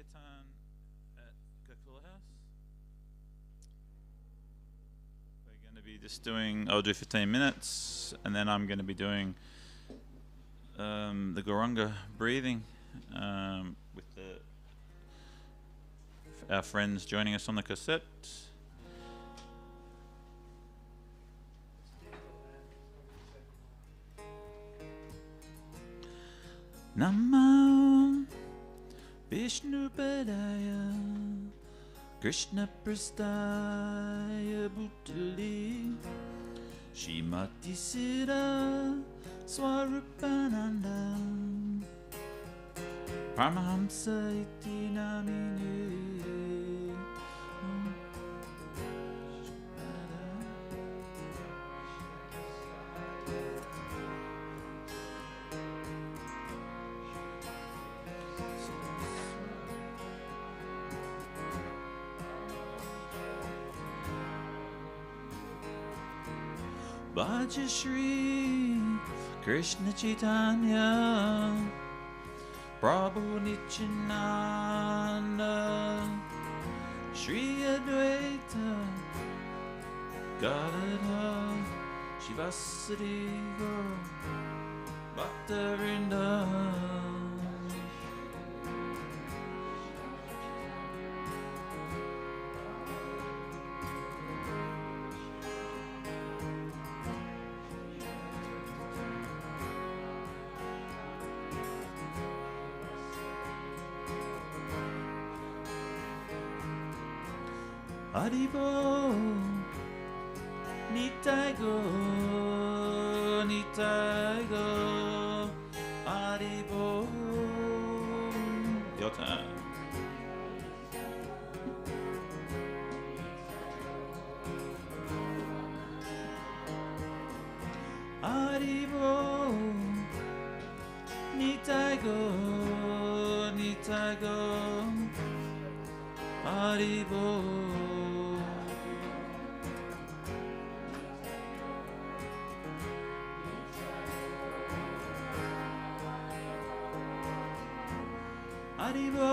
Kirtan at Gokula House. We're going to be just doing, I'll do 15 minutes and then I'm going to be doing the Gurunga breathing with our friends joining us on the cassette. Namo Vishnu Padaya Krishna Prastaya Bhutali Shrimati Sira Swarupananda Paramahamsa Iti Namine Bhaja Shri Krishna Chaitanya Prabhu Nityananda Shri Advaita Gadadhar Shivasati Gaura Bhaktivinoda Haribo, Nitai go, Haribo. Your turn. Haribo, Nitai go, Haribo. Haribo,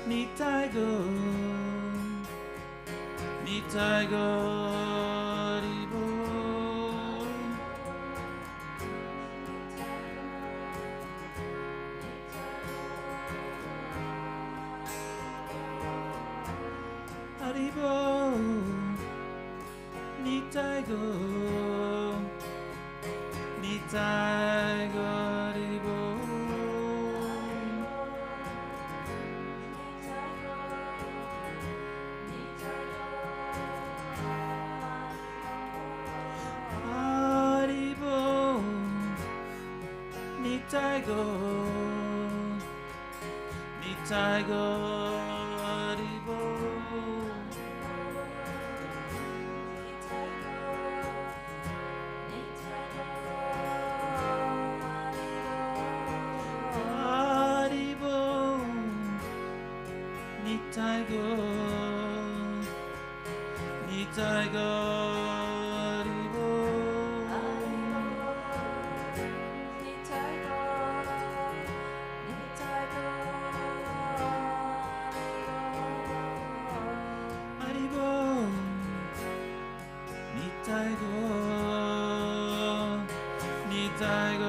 Nitai go, Haribo. Haribo, Nitai go, Haribo. Nitai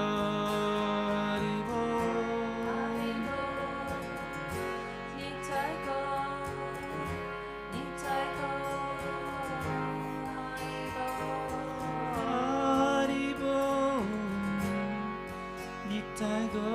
go, Haribo. Haribo, Nitai go, Haribo.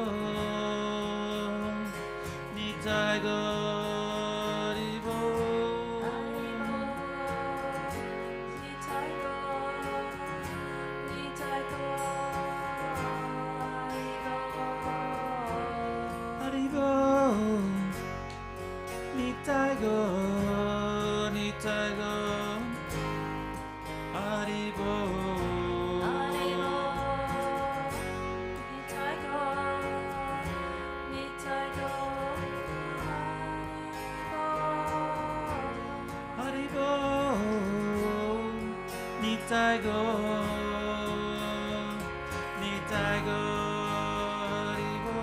Nitai go, Haribo.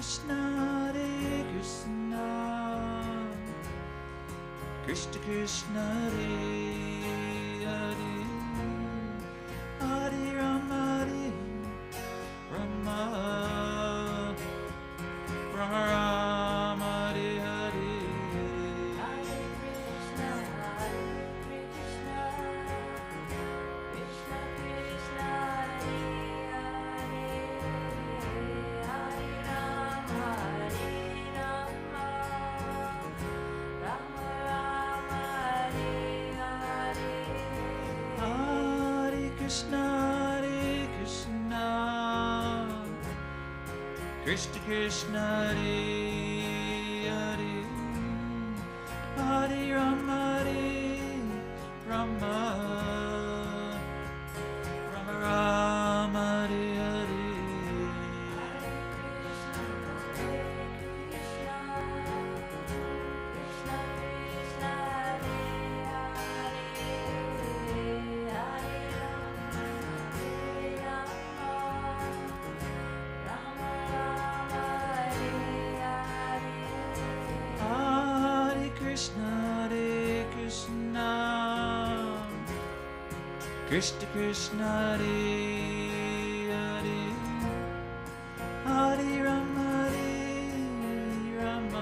Krishna, Hare Krishna, Krishna Krishna, Hare Hare, Hare Rama, Rama Rama, Rama Hare Hare. Hare Krishna, Krishna Krishna, Hare Hare, Hare Rama, Rama Rama, Hare Hare. Hare Krishna, Krishna Krishna, Hare Hare, Hare Rama, Rama Rama Rama, Hare Hare. Krishna, Krishna Krishna, Hare Hare, Hare Rama, Rama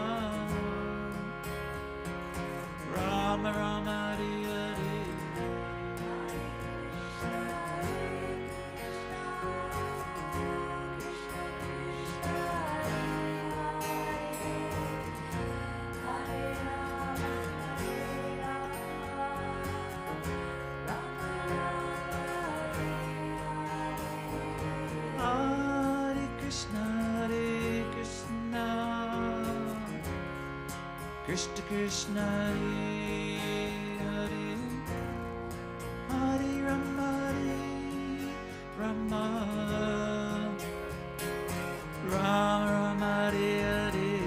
Rama Rama, Hare Hare. Krishna Krishna, Hare Hare, Hare Rama, Rama Rama Rama, Hare Hare.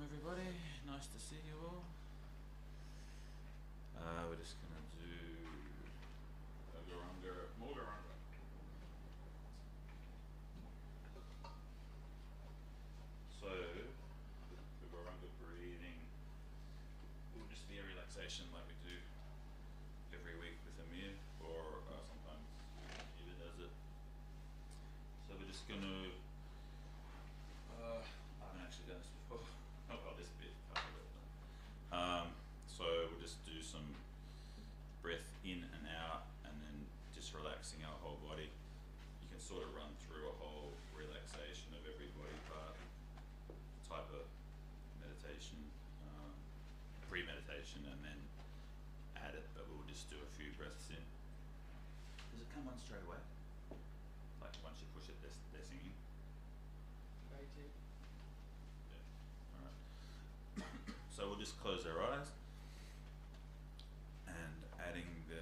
everybody. Nice to see you all. We're just gonna do a more Gurunga. So, the Gurunga breathing will just be a relaxation like we do every week with Amir, or sometimes Eva does it. So we're just gonna, I haven't actually done this before, not got this bit part of it. So we'll just do some breath in and out, and then just relaxing our whole body. You can sort of run through a whole relaxation of every body part type of meditation, pre-meditation, and then add it, but we'll just do a few breaths in. Does it come on straight away? Like once you push it, they're singing? Waiting. Yeah, alright. So we'll just close our eyes and adding the,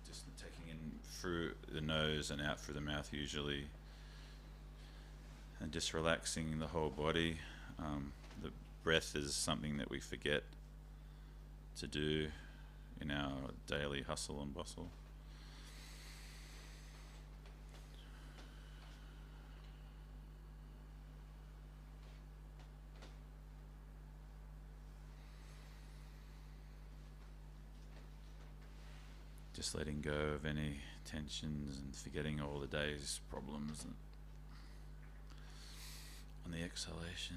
just taking in through the nose and out through the mouth usually, and just relaxing the whole body. The breath is something that we forget to do in our daily hustle and bustle. Just letting go of any tensions and forgetting all the day's problems and on the exhalation.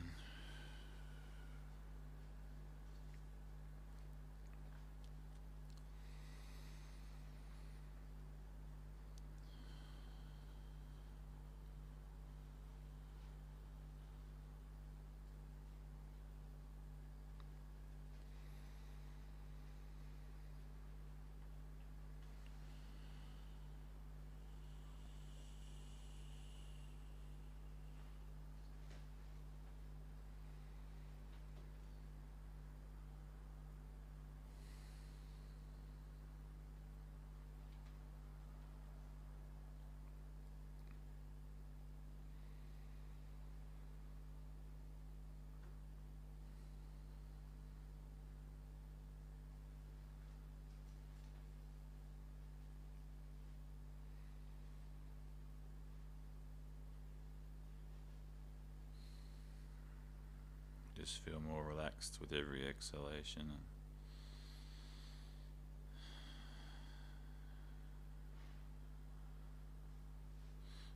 Just feel more relaxed with every exhalation.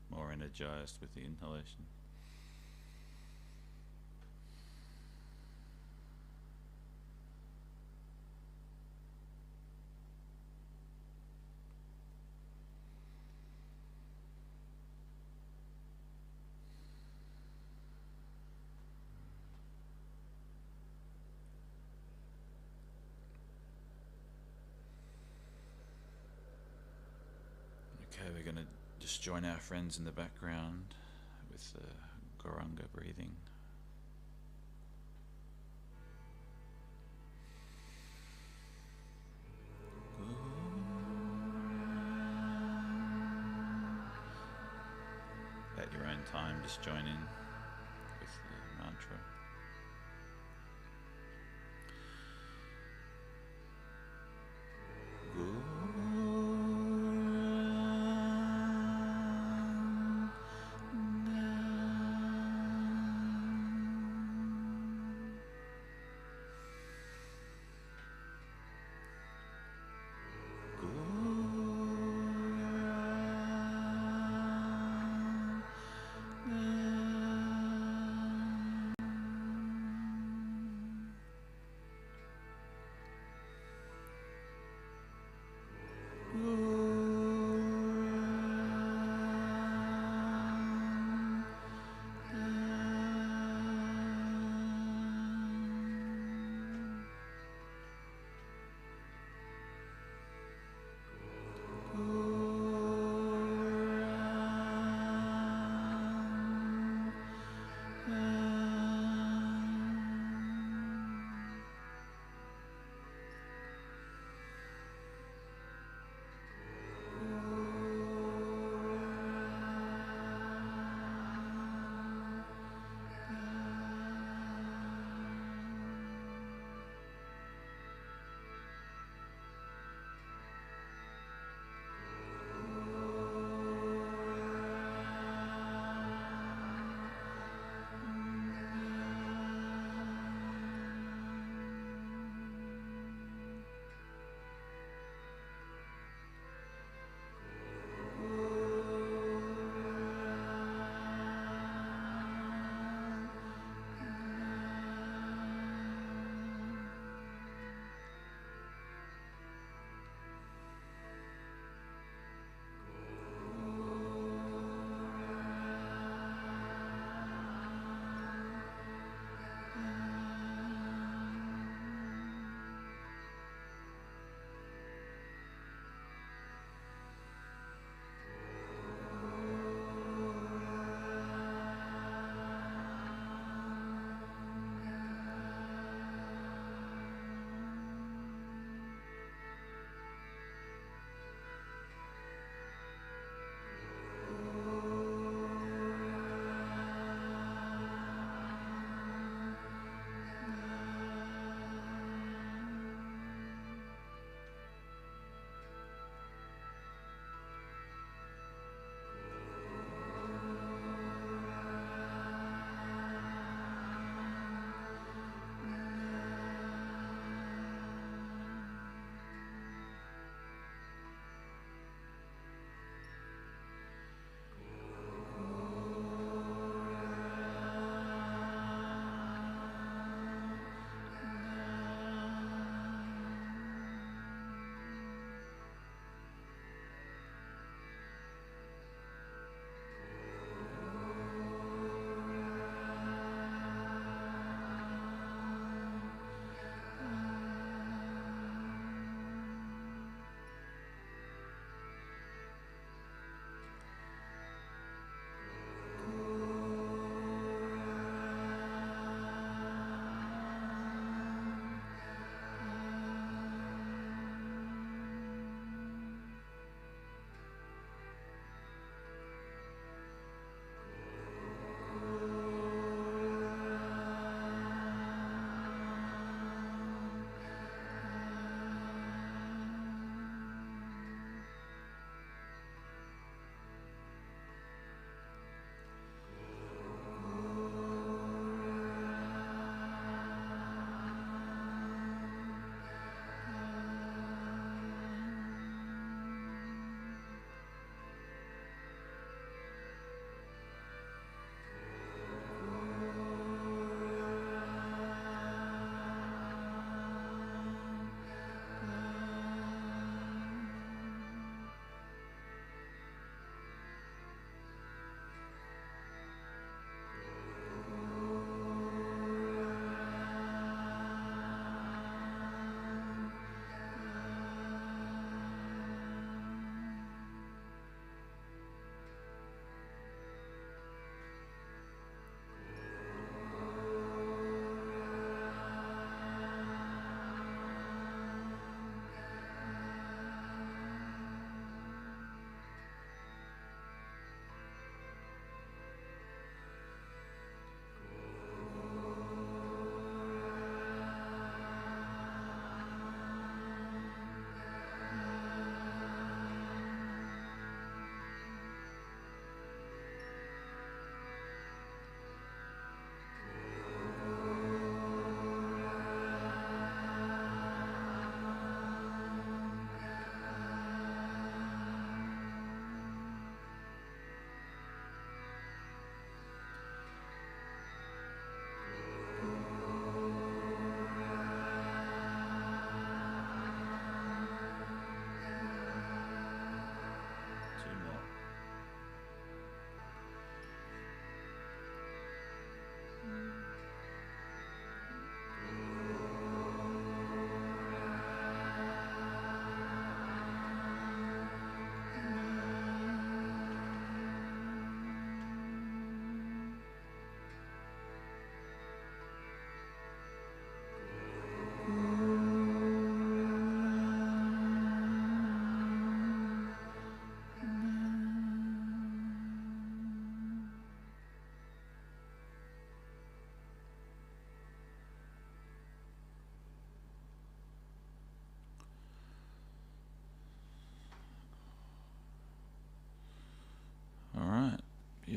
More energized with the inhalation. Okay, we're going to just join our friends in the background with the Gurunga breathing. At your own time, just join in with the mantra.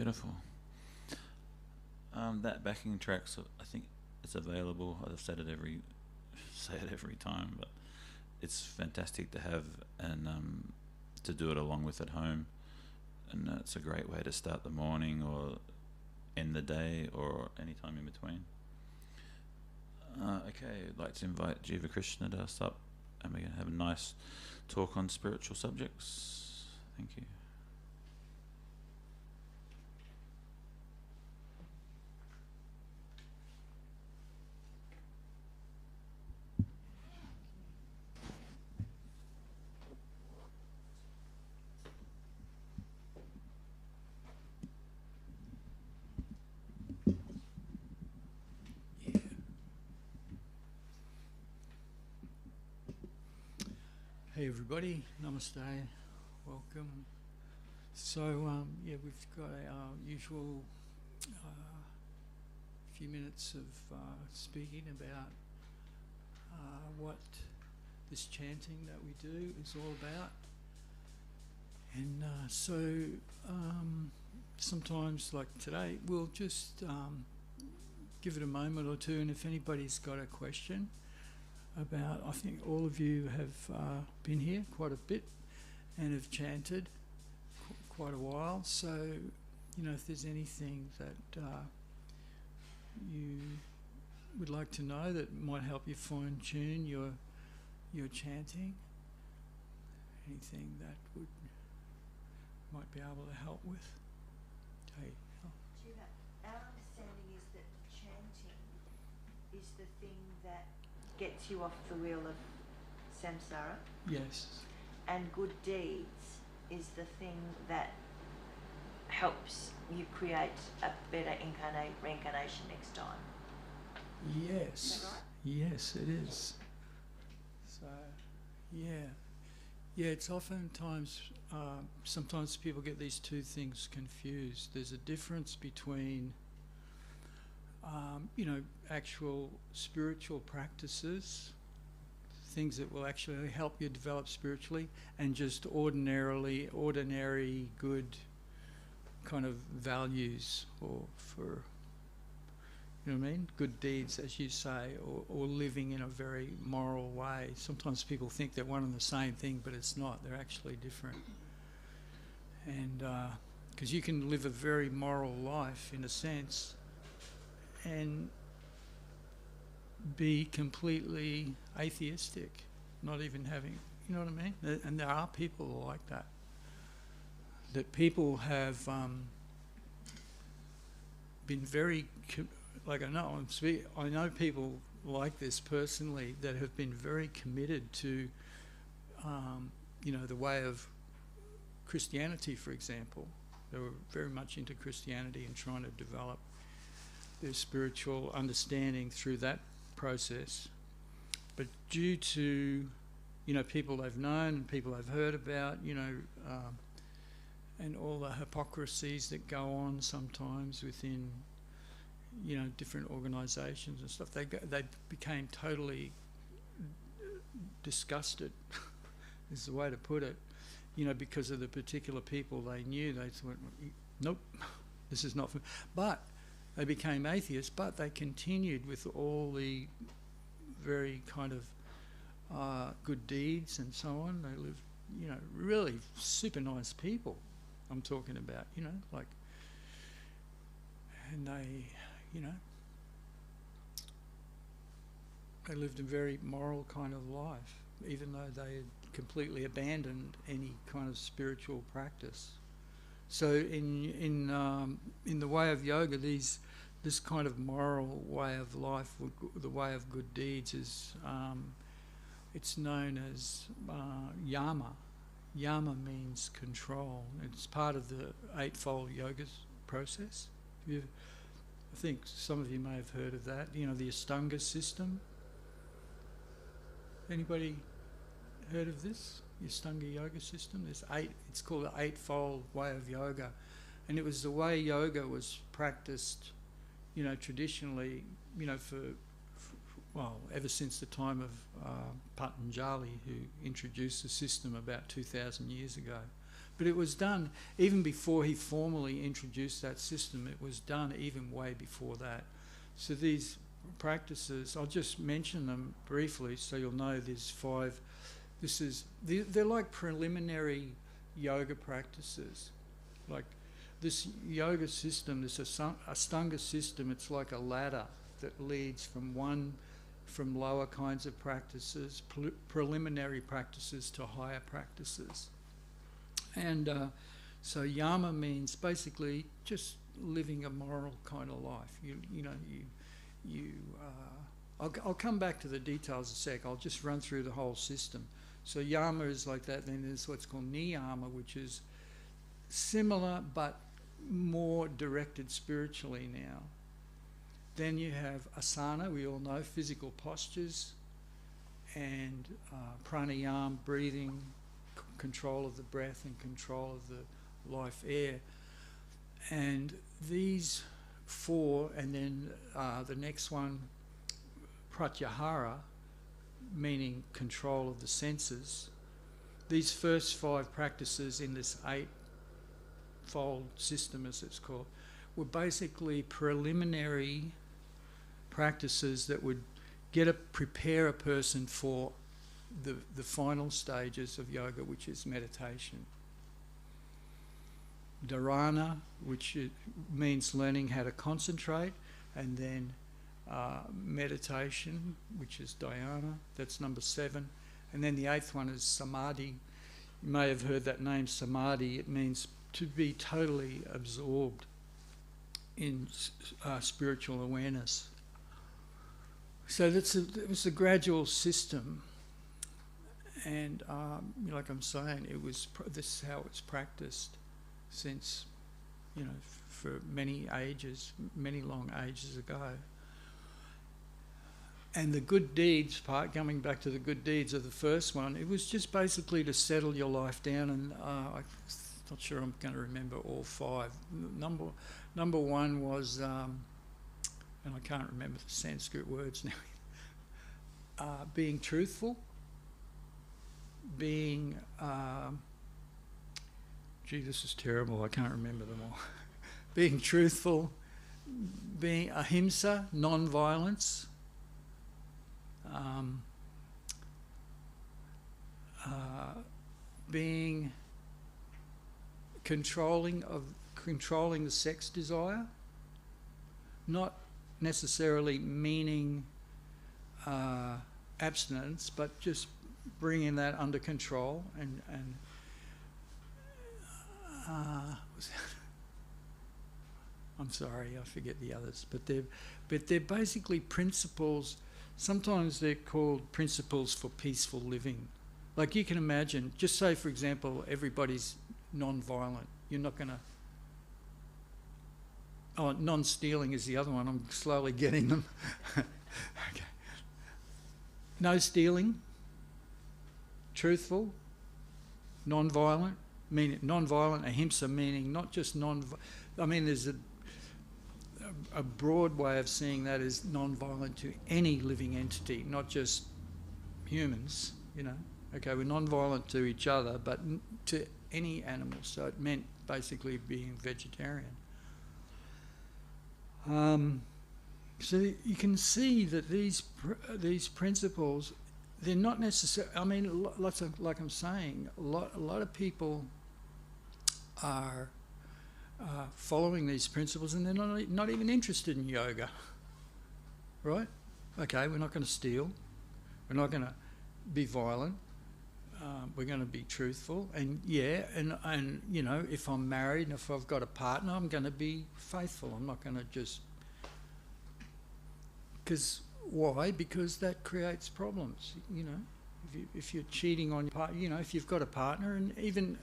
Beautiful. That backing track, so I think it's available. I've said it say it every time, but it's fantastic to have and to do it along with at home, and it's a great way to start the morning or end the day or any time in between. Okay, I'd like to invite Jiva Krishna to us up, and we're going to have a nice talk on spiritual subjects. Thank you. Hey everybody, namaste, welcome. So yeah, we've got our usual few minutes of speaking about what this chanting that we do is all about. And sometimes, like today, we'll just give it a moment or two, and if anybody's got a question about, I think all of you have been here quite a bit and have chanted quite a while, so you know, if there's anything that you would like to know that might help you fine tune your chanting, anything that might be able to help with. Okay. Jiva, our understanding is that chanting is the thing that gets you off the wheel of samsara, Yes. and good deeds is the thing that helps you create a better reincarnation next time. Yes. Is that right? Yes, it is. So, yeah. Yeah, it's oftentimes, sometimes people get these two things confused. There's a difference between, you know, actual spiritual practices, things that will actually help you develop spiritually, and just ordinary good kind of values, or for, you know what I mean, good deeds, as you say, or living in a very moral way. Sometimes people think they're one and the same thing, but it's not. They're actually different. And because you can live a very moral life in a sense and be completely atheistic, not even having, you know what I mean? And there are people like that. That people have been very, like I know people like this personally that have been very committed to, you know, the way of Christianity, for example. They were very much into Christianity and trying to develop their spiritual understanding through that process. But due to, you know, people they've known and people they've heard about, you know, and all the hypocrisies that go on sometimes within, you know, different organisations and stuff, they became totally disgusted, is the way to put it, you know, because of the particular people they knew. They thought, nope, this is not for... But they became atheists, but they continued with all the very kind of good deeds and so on. They lived, you know, really super nice people, I'm talking about, you know, like, and they, you know, they lived a very moral kind of life, even though they had completely abandoned any kind of spiritual practice. So in the way of yoga, this kind of moral way of life, the way of good deeds, is it's known as yama. Yama means control. It's part of the Eightfold Yoga process. I think some of you may have heard of that. You know, the Ashtanga system. Anybody heard of this? The Ashtanga yoga system? There's 8. It's called the Eightfold Way of Yoga, and it was the way yoga was practiced, you know, traditionally, you know, well, ever since the time of Patanjali, who introduced the system about 2,000 years ago. But it was done even before he formally introduced that system. It was done even way before that. So these practices, I'll just mention them briefly so you'll know there's 5. They're like preliminary yoga practices. Like this yoga system, this Ashtanga system, it's like a ladder that leads from lower kinds of practices, preliminary practices to higher practices. And so yama means basically just living a moral kind of life. I'll come back to the details in a sec. I'll just run through the whole system. So yama is like that. Then there's what's called niyama, which is similar but more directed spiritually now. Then you have asana, we all know, physical postures, and pranayama, breathing, control of the breath and control of the life air. And these 4, and then the next one, pratyahara, meaning control of the senses. These first 5 practices in this 8-fold system, as it's called, were basically preliminary practices that would prepare a person for the final stages of yoga, which is meditation. Dharana, which means learning how to concentrate, and then meditation, which is dhyana, that's number 7. And then the 8th one is samadhi. You may have heard that name, samadhi. It means to be totally absorbed in spiritual awareness. So it was a gradual system, and like I'm saying, this is how it's practiced since, for many ages, many long ages ago. And the good deeds part, coming back to the good deeds of the first one, it was just basically to settle your life down, and I'm not sure I'm going to remember all 5. Number 1 was, and I can't remember the Sanskrit words now, being truthful, being, this is terrible, I can't remember them all. Being truthful, being ahimsa, non-violence, being controlling the sex desire, not necessarily meaning abstinence, but just bringing that under control and I'm sorry, I forget the others, but they're basically principles. Sometimes they're called principles for peaceful living. Like you can imagine, just say for example, everybody's non-violent. You're not going to... Oh, non-stealing is the other one. I'm slowly getting them. Okay. No stealing, truthful, non-violent, ahimsa meaning not just there's a broad way of seeing that as non-violent to any living entity, not just humans, Okay, we're non-violent to each other, but to any animal. So it meant basically being vegetarian. So you can see that these principles, they're not necessarily... like I'm saying, a lot of people are following these principles and they're not even interested in yoga, right? Okay, we're not going to steal. We're not going to be violent. We're going to be truthful. And if I'm married and if I've got a partner, I'm going to be faithful. I'm not going to just... Why? Because that creates problems, If you're cheating on your partner, if you've got a partner, and even,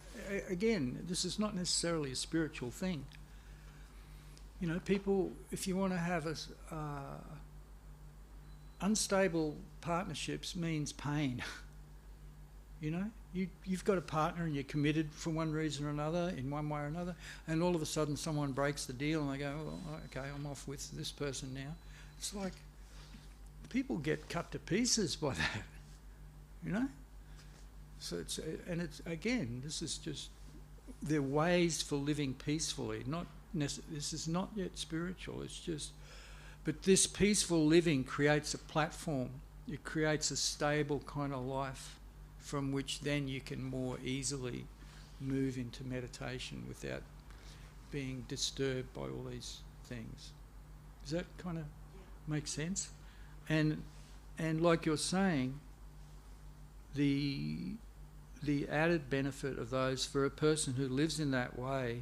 again, this is not necessarily a spiritual thing. People, if you want to have unstable partnerships means pain. You've got a partner and you're committed for one reason or another, in one way or another, and all of a sudden someone breaks the deal and they go, oh, okay, I'm off with this person now. It's like people get cut to pieces by that, So it's again, this is just they're ways for living peacefully. This is not yet spiritual. It's just, but this peaceful living creates a platform. It creates a stable kind of life from which then you can more easily move into meditation without being disturbed by all these things. Does that kind of make sense? And like you're saying, the added benefit of those for a person who lives in that way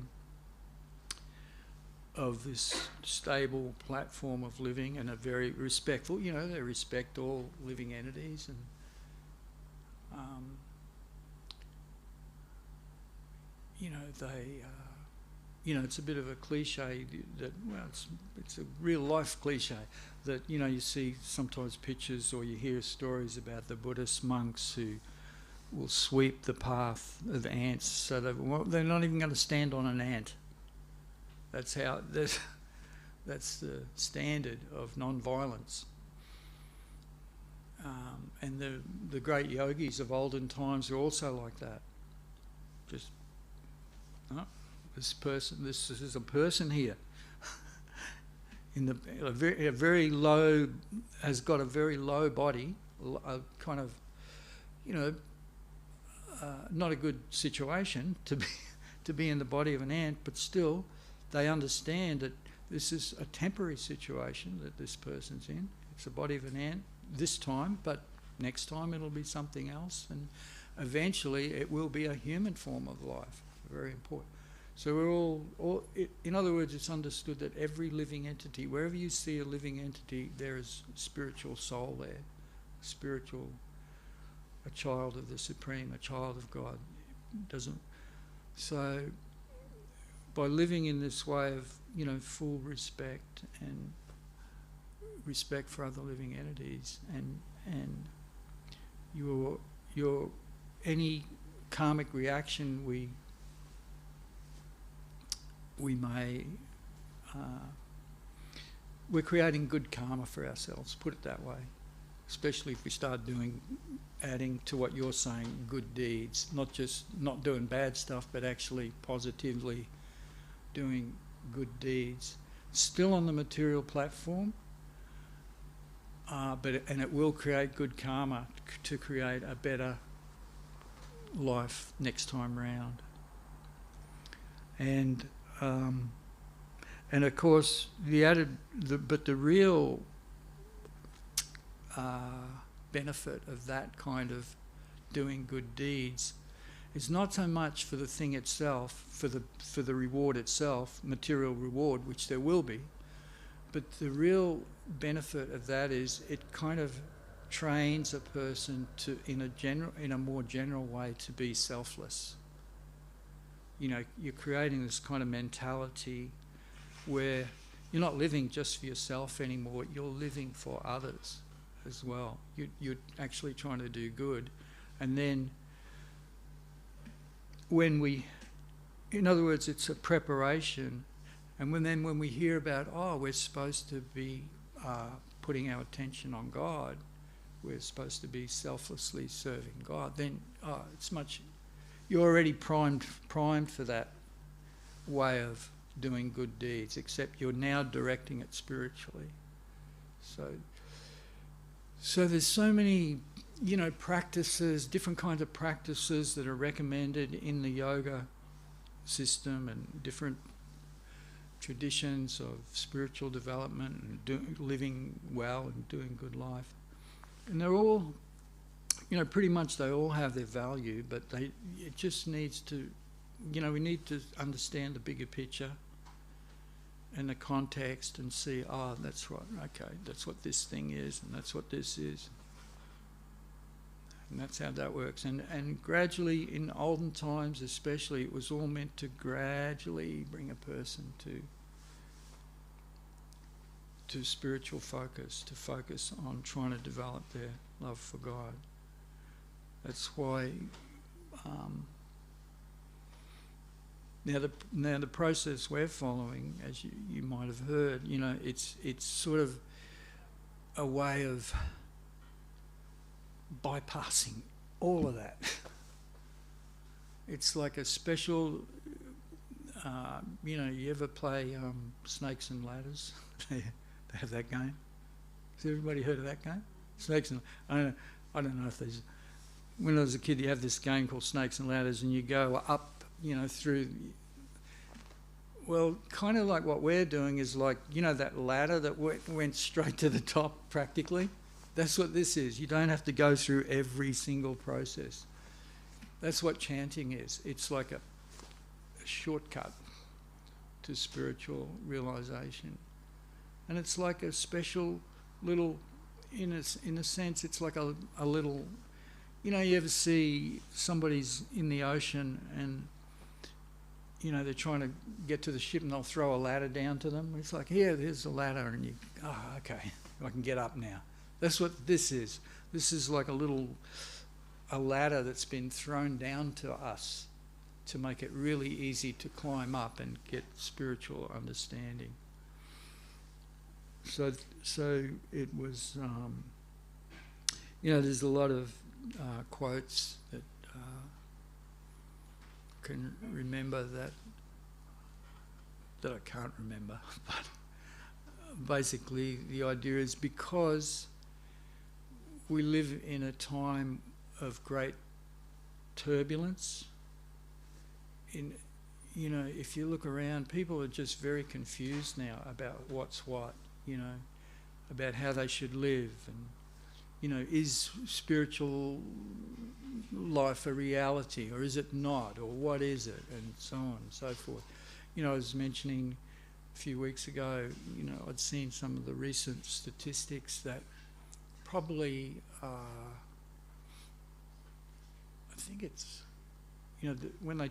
of this stable platform of living and a very respectful, they respect all living entities, and it's a bit of a cliche that, well, it's a real life cliche that, you see sometimes pictures or you hear stories about the Buddhist monks who will sweep the path of ants so they're not even going to stand on an ant. That's the standard of non-violence. And the great yogis of olden times are also like that. Just, this is a person here a very low, has got a very low body, a kind of, not a good situation to be in the body of an ant, but still they understand that this is a temporary situation that this person's in. It's the body of an ant this time, but next time it'll be something else, and eventually it will be a human form of life. Very important. So we're all in other words, it's understood that every living entity, wherever you see a living entity, there is a spiritual soul there, a child of the Supreme, a child of God. So by living in this way of, full respect and respect for other living entities, and your any karmic reaction we may we're creating good karma for ourselves, put it that way, especially if we start adding to what you're saying, good deeds, not just not doing bad stuff, but actually positively doing good deeds, still on the material platform, and it will create good karma to create a better life next time round. And of course the real benefit of that kind of doing good deeds is not so much for the thing itself, for the reward itself, material reward, which there will be, but the real benefit of that is it kind of trains a person to, in a more general way, to be selfless. You're creating this kind of mentality where you're not living just for yourself anymore, you're living for others as well. You're actually trying to do good. And then in other words, it's a preparation. And when we hear about, we're supposed to be putting our attention on God, we're supposed to be selflessly serving God, then you're already primed for that way of doing good deeds, except you're now directing it spiritually. So there's so many, practices, different kinds of practices that are recommended in the yoga system, and different traditions of spiritual development and living well and doing good life. And they're all, pretty much they all have their value, but it just needs to, we need to understand the bigger picture and the context and see, that's right, okay, that's what this thing is, and that's what this is. And that's how that works. And gradually, in olden times especially, it was all meant to gradually bring a person to spiritual focus, to focus on trying to develop their love for God. That's why now the process we're following, as you might have heard, it's sort of a way of bypassing all of that it's like a special, you ever play Snakes and Ladders? They have that game. Has everybody heard of that game? Snakes and, I don't know if there's, when I was a kid you have this game called Snakes and Ladders and you go up, through, well, kind of like what we're doing is like, that ladder that went straight to the top practically? That's what this is. You don't have to go through every single process. That's what chanting is. It's like a shortcut to spiritual realization. And it's like a special little, in a sense, it's like a little, you ever see somebody's in the ocean and, they're trying to get to the ship and they'll throw a ladder down to them. It's like, here's the ladder, and you, okay, I can get up now. That's what this is. This is like a ladder that's been thrown down to us to make it really easy to climb up and get spiritual understanding. So it was, there's a lot of quotes that can remember that I can't remember, but basically the idea is because we live in a time of great turbulence. If you look around, people are just very confused now about what's what, about how they should live, and is spiritual life a reality or is it not, or what is it, and so on and so forth. I was mentioning a few weeks ago, I'd seen some of the recent statistics that probably, I think it's, when they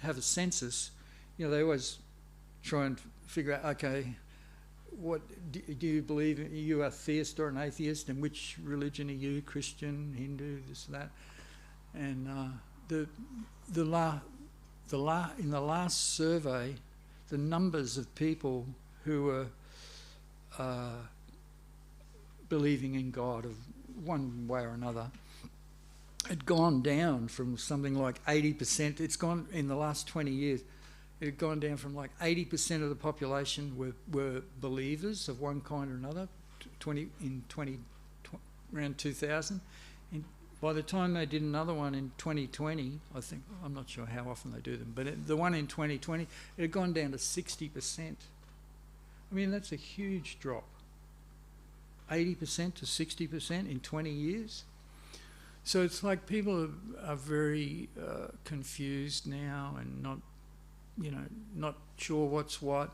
have a census, they always try and figure out, okay, what do you believe? Are you a theist or an atheist? And which religion are you? Christian, Hindu, this, that, and in the last survey, the numbers of people who were believing in God of one way or another had gone down from something like 80%. It's gone in the last 20 years. It had gone down from like 80% of the population were believers of one kind or another, around 2000. And by the time they did another one in 2020, I think, I'm not sure how often they do them, but the one in 2020, it had gone down to 60%. I mean, that's a huge drop. 80% to 60% in 20 years. So it's like people are very confused now and not sure what's what.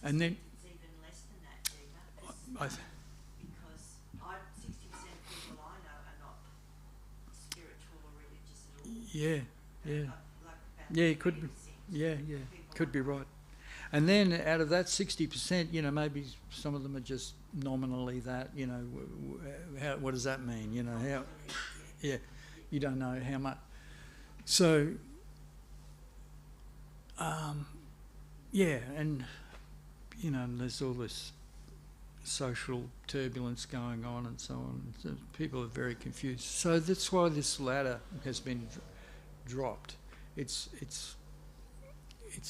And then It's even less than that, Diva. Because 60% of people I know are not spiritual or religious at all. Yeah. Like about Yeah, it could be. 30% Yeah, people could I be know. right. And then out of that 60%, maybe some of them are just nominally that, what does that mean? How, yeah, you don't know how much. So, and, there's all this social turbulence going on and so on. So people are very confused. So that's why this ladder has been dropped. It's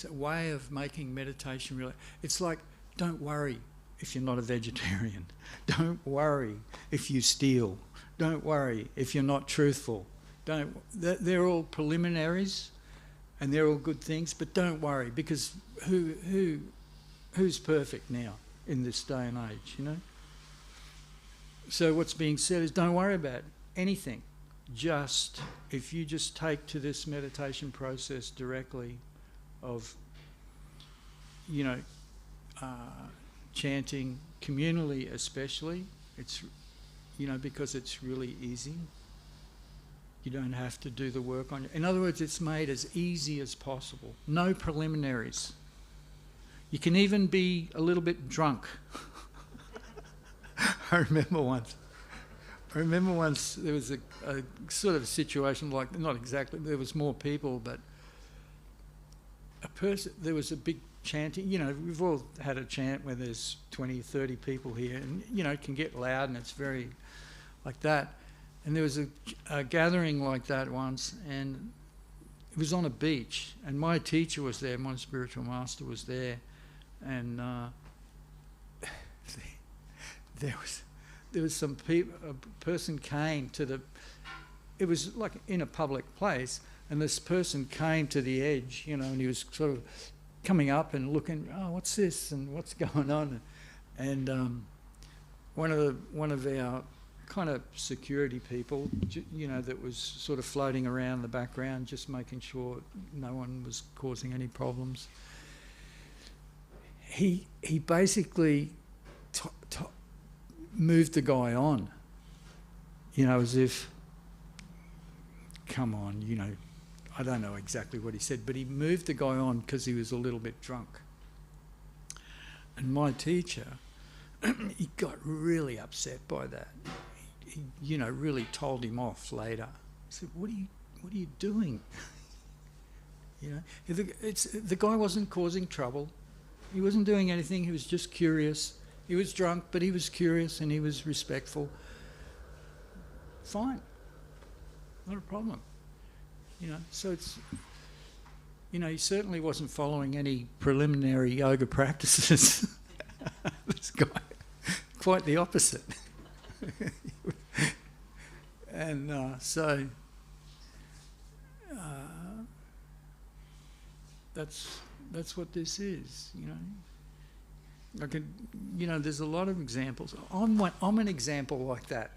a way of making meditation really. It's like, don't worry if you're not a vegetarian. Don't worry if you steal. Don't worry if you're not truthful. They're all preliminaries, and they're all good things. But don't worry, because who's perfect now in this day and age? So what's being said is, don't worry about anything. Just if you just take to this meditation process directly, of chanting communally, especially, it's because it's really easy. You don't have to do the work on it. In other words, it's made as easy as possible. No preliminaries. You can even be a little bit drunk. I remember once there was a sort of situation like, not exactly, there was more people, but there was a big chanting. We've all had a chant where there's 20, 30 people here, and it can get loud and it's very like that. And there was a gathering like that once, and it was on a beach, and my teacher was there, my spiritual master was there, and there was some people, a person came to the, it was like in a public place, and this person came to the edge, you know, and he was sort of coming up and looking, oh, what's this and what's going on? And one of our kind of security people, you know, that was sort of floating around the background, just making sure no one was causing any problems. He basically moved the guy on, you know, as if, come on, you know, I don't know exactly what he said, but he moved the guy on because he was a little bit drunk. And my teacher, he got really upset by that. He, you know, really told him off later. He said, what are you doing? You know, the guy wasn't causing trouble. He wasn't doing anything. He was just curious. He was drunk, but he was curious and he was respectful. Fine. Not a problem. You know, so it's, you know, he certainly wasn't following any preliminary yoga practices. This guy, quite the opposite. And so that's what this is, you know. I could, you know, there's a lot of examples. I'm an example like that,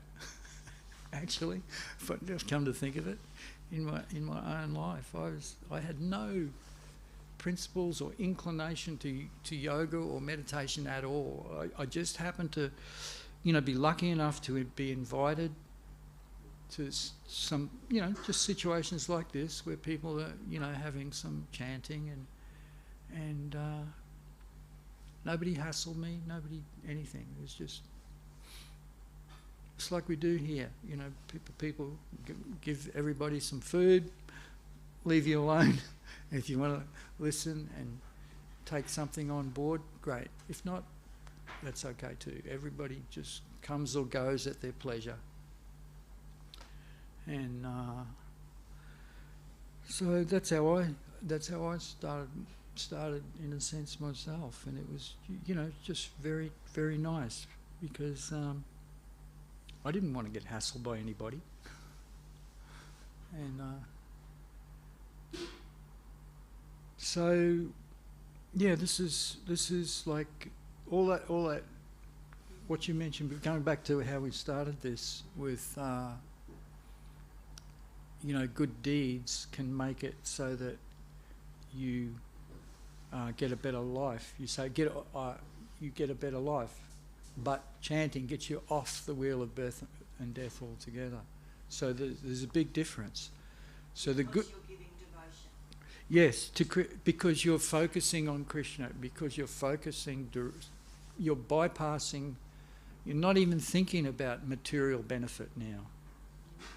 actually. If I've come to think of it, in my own life, I had no principles or inclination to yoga or meditation at all. I just happened to, you know, be lucky enough to be invited to some, you know, just situations like this where people are, you know, having some chanting and nobody hassled me, nobody anything. It was just, it's like we do here, you know, people give everybody some food, leave you alone. If you want to listen and take something on board, great. If not, that's okay too. Everybody just comes or goes at their pleasure. And so that's how I started in a sense myself, and it was, you know, just very, very nice because I didn't want to get hassled by anybody. And so, yeah, this is like all that what you mentioned, but going back to how we started this with, you know, good deeds can make it so that you get a better life. You say you get a better life, but chanting gets you off the wheel of birth and death altogether. So there's a big difference. So the good. You're giving devotion. Yes, because you're focusing on Krishna, because you're you're bypassing, you're not even thinking about material benefit now.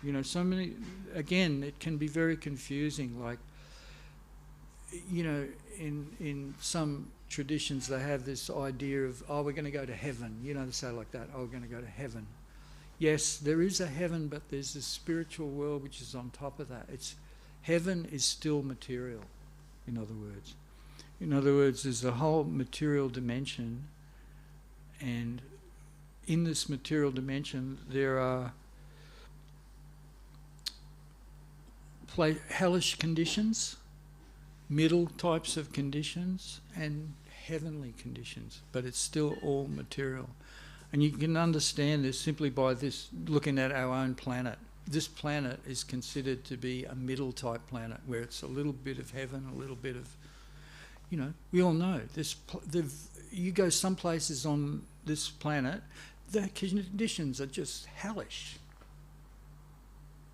You know, so many, again, it can be very confusing, like, you know, in some traditions they have this idea of, oh, we're going to go to heaven. You know, they say like that, oh, we're going to go to heaven. Yes, there is a heaven, but there's this spiritual world which is on top of that. Heaven is still material, in other words. In other words, there's a whole material dimension, and in this material dimension there are hellish conditions, middle types of conditions, and heavenly conditions, but it's still all material. And you can understand this simply by this, looking at our own planet. This planet is considered to be a middle type planet where it's a little bit of heaven, a little bit of, you know, we all know this. You go some places on this planet, the conditions are just hellish.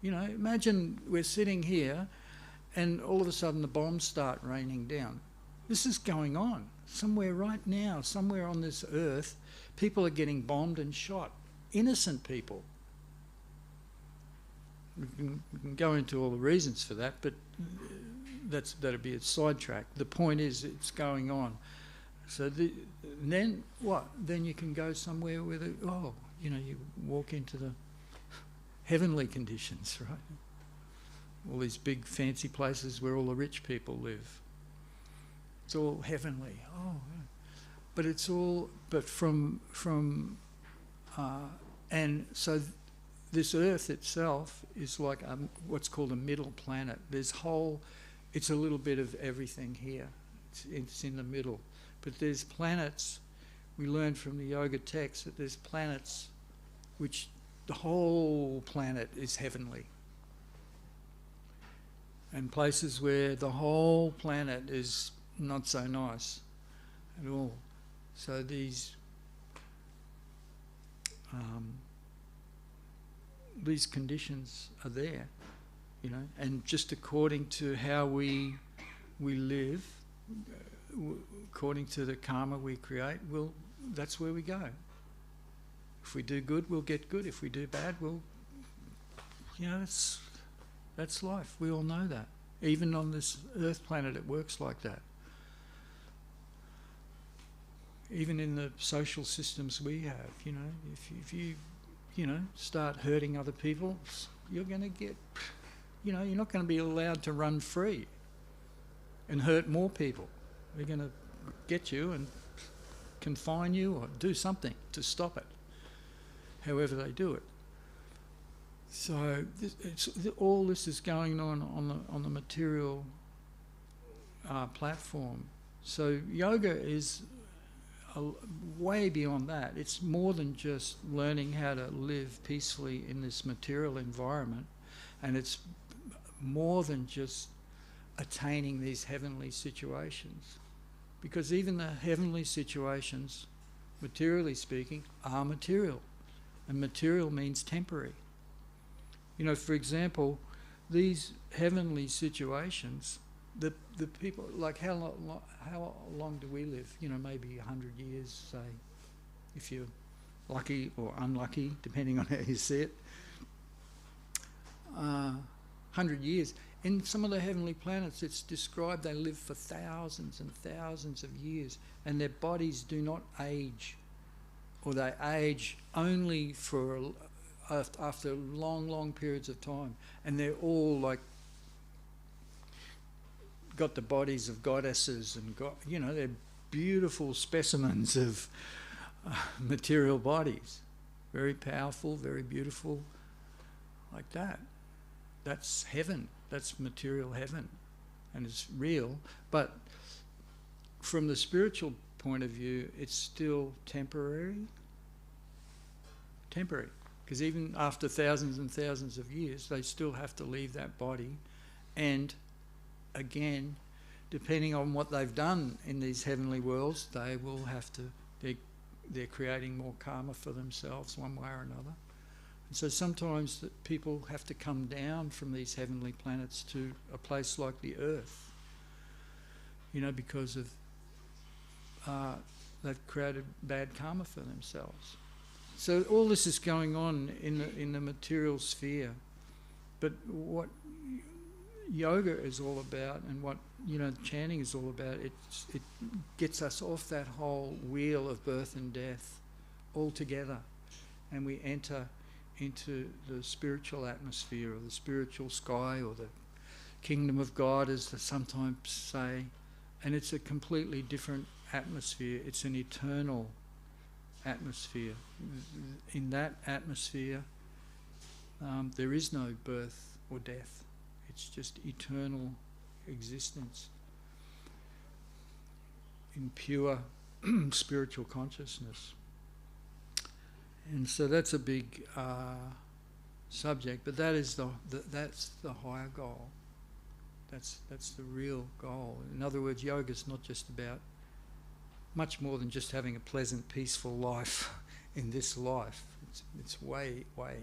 You know, imagine we're sitting here and all of a sudden the bombs start raining down. This is going on somewhere right now, somewhere on this earth. People are getting bombed and shot. Innocent people. We can go into all the reasons for that, but that'd be a sidetrack. The point is, it's going on. So then what? Then you can go somewhere where you walk into the heavenly conditions, right? All these big fancy places where all the rich people live. It's all heavenly. Oh, yeah. But it's all, but and so this Earth itself is like what's called a middle planet. It's a little bit of everything here. It's in the middle. But there's planets, we learned from the yoga text that there's planets which the whole planet is heavenly. And places where the whole planet is not so nice at all. So these conditions are there, you know, and just according to how we live, according to the karma we create, that's where we go. If we do good, we'll get good. If we do bad, that's life. We all know that. Even on this Earth planet, it works like that. Even in the social systems we have, you know, if you start hurting other people, you're going to get, you're not going to be allowed to run free and hurt more people. They're going to get you and confine you or do something to stop it, however they do it. So all this is going on the material platform. So yoga is way beyond that. It's more than just learning how to live peacefully in this material environment, and it's more than just attaining these heavenly situations, because even the heavenly situations, materially speaking, are material, and material means temporary. You know, for example, these heavenly situations, the people, like how long do we live? You know, maybe 100 years, say, if you're lucky or unlucky, depending on how you see it. 100 years. In some of the heavenly planets, it's described they live for thousands and thousands of years, and their bodies do not age, or they age only after long periods of time, and they're all like got the bodies of goddesses and they're beautiful specimens of material bodies, very powerful, very beautiful, like that. That's heaven. That's material heaven, and it's real. But from the spiritual point of view, it's still temporary. Temporary, because even after thousands and thousands of years, they still have to leave that body, and again, depending on what they've done in these heavenly worlds, they will have to, they're creating more karma for themselves one way or another. And so sometimes people have to come down from these heavenly planets to a place like the Earth, because of they've created bad karma for themselves. So all this is going on in the material sphere, but what yoga is all about, and what chanting is all about, it gets us off that whole wheel of birth and death altogether, and we enter into the spiritual atmosphere, or the spiritual sky, or the kingdom of God, as they sometimes say, and it's a completely different atmosphere. It's an eternal atmosphere. In that atmosphere, there is no birth or death. It's just eternal existence in pure spiritual consciousness. And so that's a big subject, but that's the higher goal. That's the real goal. In other words, yoga is not just about much more than just having a pleasant, peaceful life in this life. It's way, way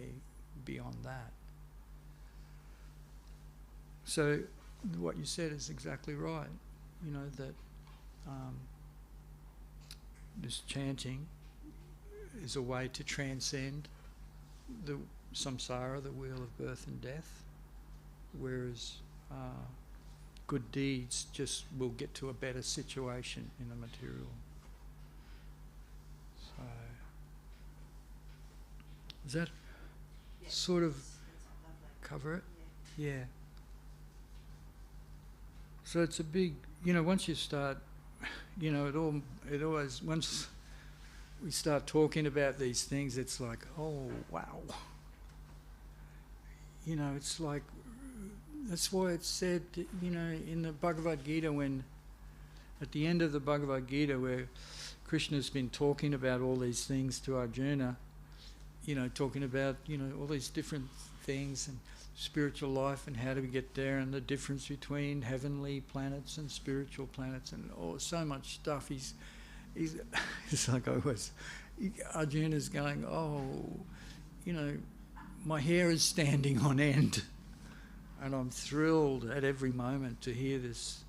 beyond that. So what you said is exactly right. That this chanting is a way to transcend the samsara, the wheel of birth and death, whereas good deeds just will get to a better situation in the material. So, is that sort of cover it? Yeah. So it's a big, once you start, it always, once we start talking about these things, it's like, oh, wow. It's like, that's why it's said, in the Bhagavad Gita, when, at the end of the Bhagavad Gita, where Krishna's been talking about all these things to Arjuna, talking about, all these different things and spiritual life and how do we get there and the difference between heavenly planets and spiritual planets and so much stuff. He's it's like Arjuna's going, my hair is standing on end, and I'm thrilled at every moment to hear this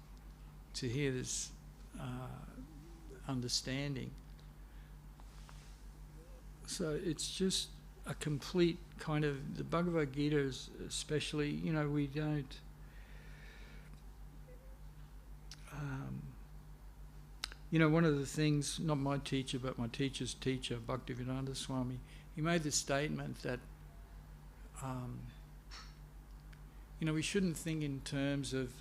understanding. So it's just a complete kind of, the Bhagavad Gita is especially, we don't, one of the things, not my teacher, but my teacher's teacher, Bhaktivedanta Swami, he made the statement that, we shouldn't think in terms of,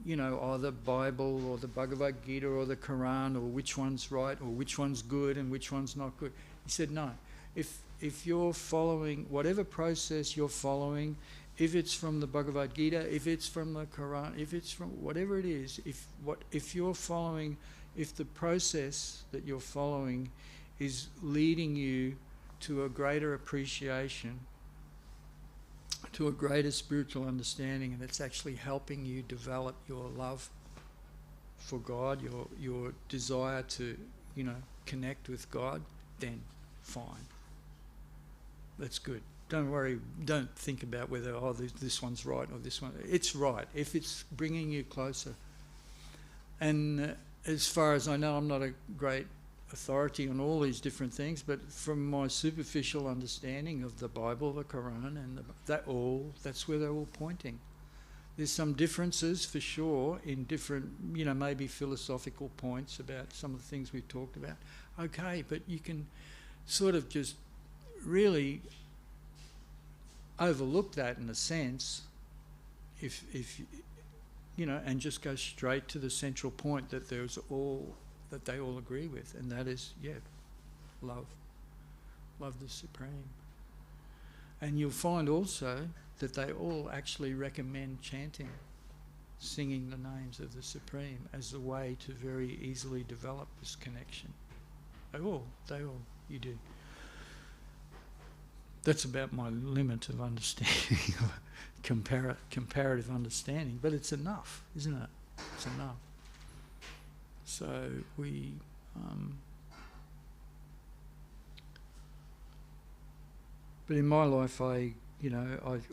the Bible or the Bhagavad Gita or the Quran or which one's right or which one's good and which one's not good. He said, no. If you're following whatever process you're following, if it's from the Bhagavad Gita, if it's from the Quran, if it's from whatever it is, if you're following, if the process that you're following is leading you to a greater appreciation, to a greater spiritual understanding, and it's actually helping you develop your love for God, your desire to, connect with God, then fine. That's good. Don't worry, don't think about whether, this one's right or this one. It's right if it's bringing you closer. And as far as I know, I'm not a great authority on all these different things, but from my superficial understanding of the Bible, the Quran, and that's where they're all pointing. There's some differences for sure in different, maybe philosophical points about some of the things we've talked about. Okay, but you can sort of just really overlook that in a sense if and just go straight to the central point that they all agree with, and that is, love the Supreme. And you'll find also that they all actually recommend chanting, singing the names of the Supreme as a way to very easily develop this connection. They all, you do. That's about my limit of understanding, comparative understanding, but it's enough, isn't it? It's enough. So we, but in my life, I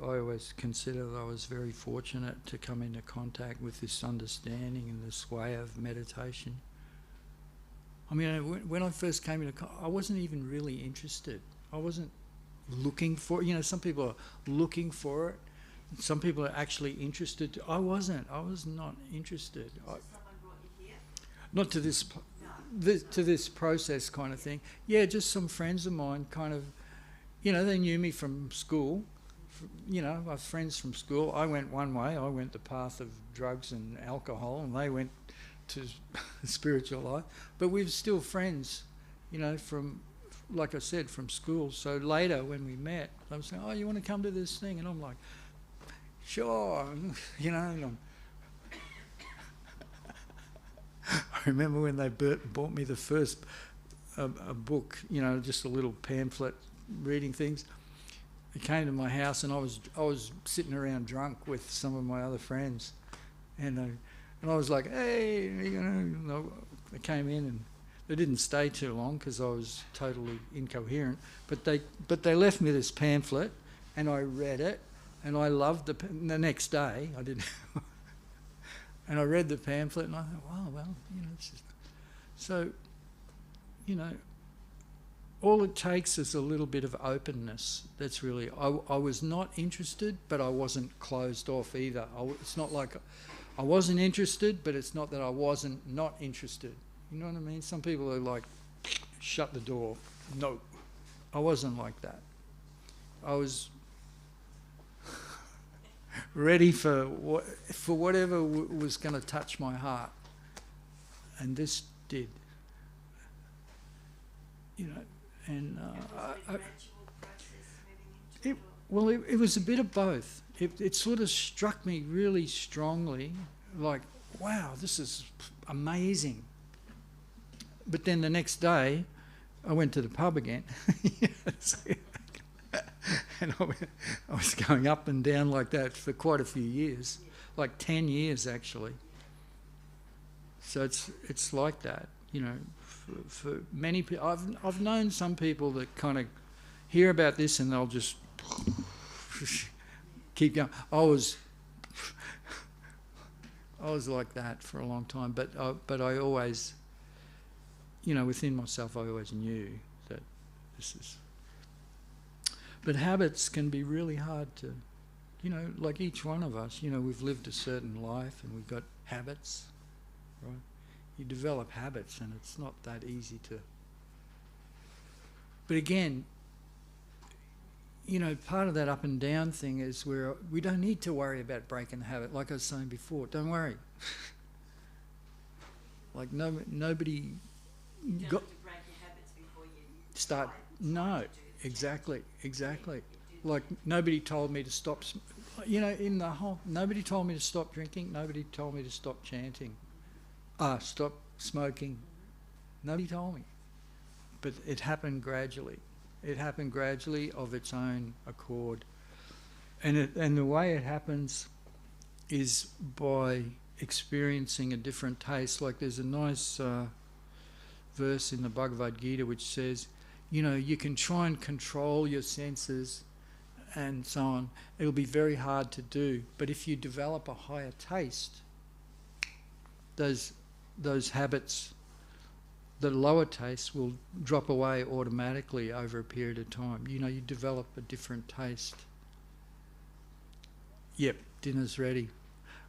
always consider that I was very fortunate to come into contact with this understanding and this way of meditation. I mean, when I first came into, I wasn't even really interested. I wasn't looking for, some people are looking for it. Some people are actually interested. I wasn't. I was not interested. Someone brought you here? Not to this process kind of thing. Yeah, just some friends of mine kind of, they knew me from school. I have friends from school. I went one way. I went the path of drugs and alcohol, and they went to spiritual life. But we're still friends, from, like I said, from school. So later when we met, I was saying, oh, you want to come to this thing? And I'm like, sure, and I remember when they bought me the first a book, just a little pamphlet, reading things. It came to my house, and I was sitting around drunk with some of my other friends, and I was like, hey, they came in, and they didn't stay too long because I was totally incoherent. But they left me this pamphlet, and I read it. And I loved the next day, I didn't, and I read the pamphlet and I thought, wow, well, it's just, so, all it takes is a little bit of openness. That's really, I was not interested, but I wasn't closed off either. It's not like I wasn't interested, but it's not that I wasn't not interested. You know what I mean? Some people are like, shut the door. No, I wasn't like that. I was ready for whatever was going to touch my heart, and this did. You know, and it was a bit of both. It sort of struck me really strongly, like, wow, this is amazing. But then the next day, I went to the pub again. And I was going up and down like that for quite a few years, like 10 years actually. So it's like that, you know. For many people, I've known some people that kind of hear about this and they'll just keep going. I was like that for a long time, but I always, you know, within myself, I always knew that this is. But habits can be really hard to, you know, like each one of us, you know, we've lived a certain life and we've got habits, right? You develop habits and it's not that easy to. But again, you know, part of that up and down thing is where we don't need to worry about breaking the habit. Like I was saying before, don't worry. Like nobody You don't got have to break your habits before you start. No, exactly. Like nobody told me to stop. You know, in the whole, nobody told me to stop drinking. Nobody told me to stop chanting. Stop smoking. Nobody told me. But it happened gradually. It happened gradually of its own accord. And the way it happens is by experiencing a different taste. Like there's a nice verse in the Bhagavad Gita which says, you know, you can try and control your senses and so on. It'll be very hard to do. But if you develop a higher taste, those habits, the lower taste will drop away automatically over a period of time. You know, you develop a different taste. Yep, dinner's ready.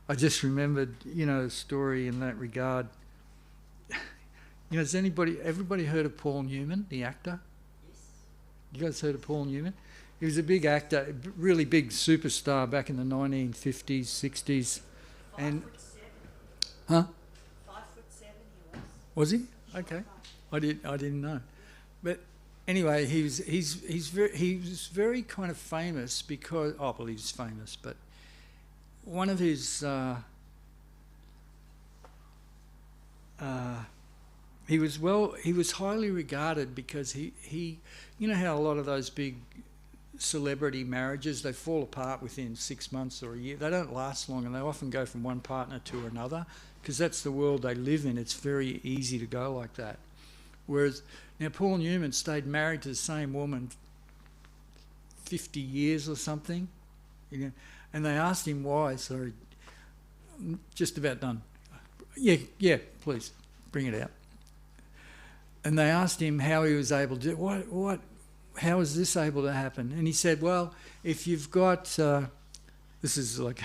I just remembered, you know, a story in that regard. You know, has everybody heard of Paul Newman, the actor? Yes. You guys heard of Paul Newman? He was a big actor, really big superstar back in the 1950s, 60s. And 5'7". huh? 5'7" he was. Was he? Okay, I didn't know, but anyway, he was very kind of famous because he was famous, but one of his he was highly regarded because he you know how a lot of those big celebrity marriages, they fall apart within 6 months or a year. They don't last long, and they often go from one partner to another because that's the world they live in. It's very easy to go like that. Whereas now Paul Newman stayed married to the same woman 50 years or something, you know, and they asked him why. Sorry, just about done. Yeah, please bring it out. And they asked him how he was able to do how is this able to happen? And he said, well, if you've got, this is like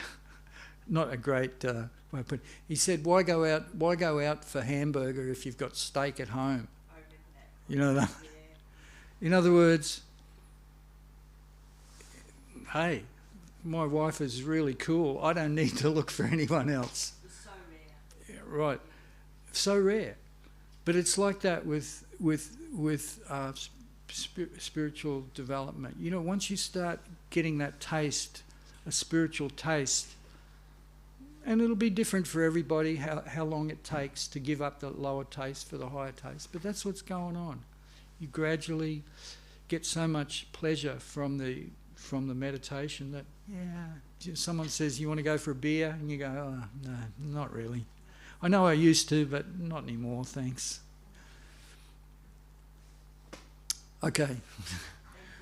not a great way of putting it. He said, why go out for hamburger if you've got steak at home? I remember that. You know that? Yeah. In other words, hey, my wife is really cool. I don't need to look for anyone else. It was so rare. Yeah, right. So rare. But it's like that with spiritual development. You know, once you start getting that taste, a spiritual taste, and it'll be different for everybody how long it takes to give up the lower taste for the higher taste. But that's what's going on. You gradually get so much pleasure from the meditation that, yeah, someone says, you want to go for a beer? And you go, oh, no, not really. I know I used to, but not anymore, thanks. Okay,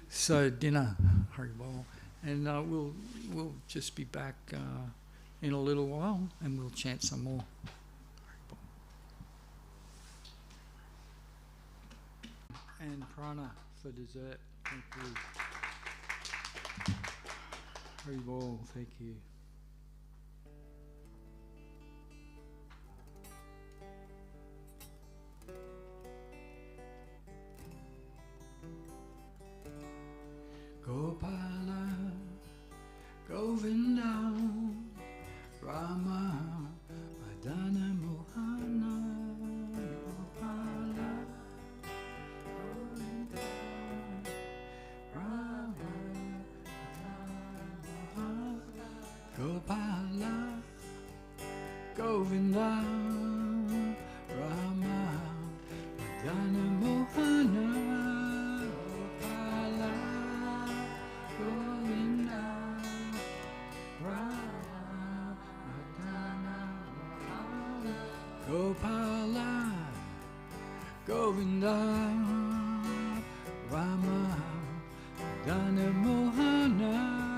so dinner, Haribol, and we'll just be back in a little while, and we'll chant some more. And prana for dessert. Thank you. Haribol, thank you. Gopala, Govinda, Gopala, Govinda, Rama, Dana Mohana, Gopala, Govinda, Rama, Dana Mohana, Gopala, Govinda, Rama, Dana Mohana.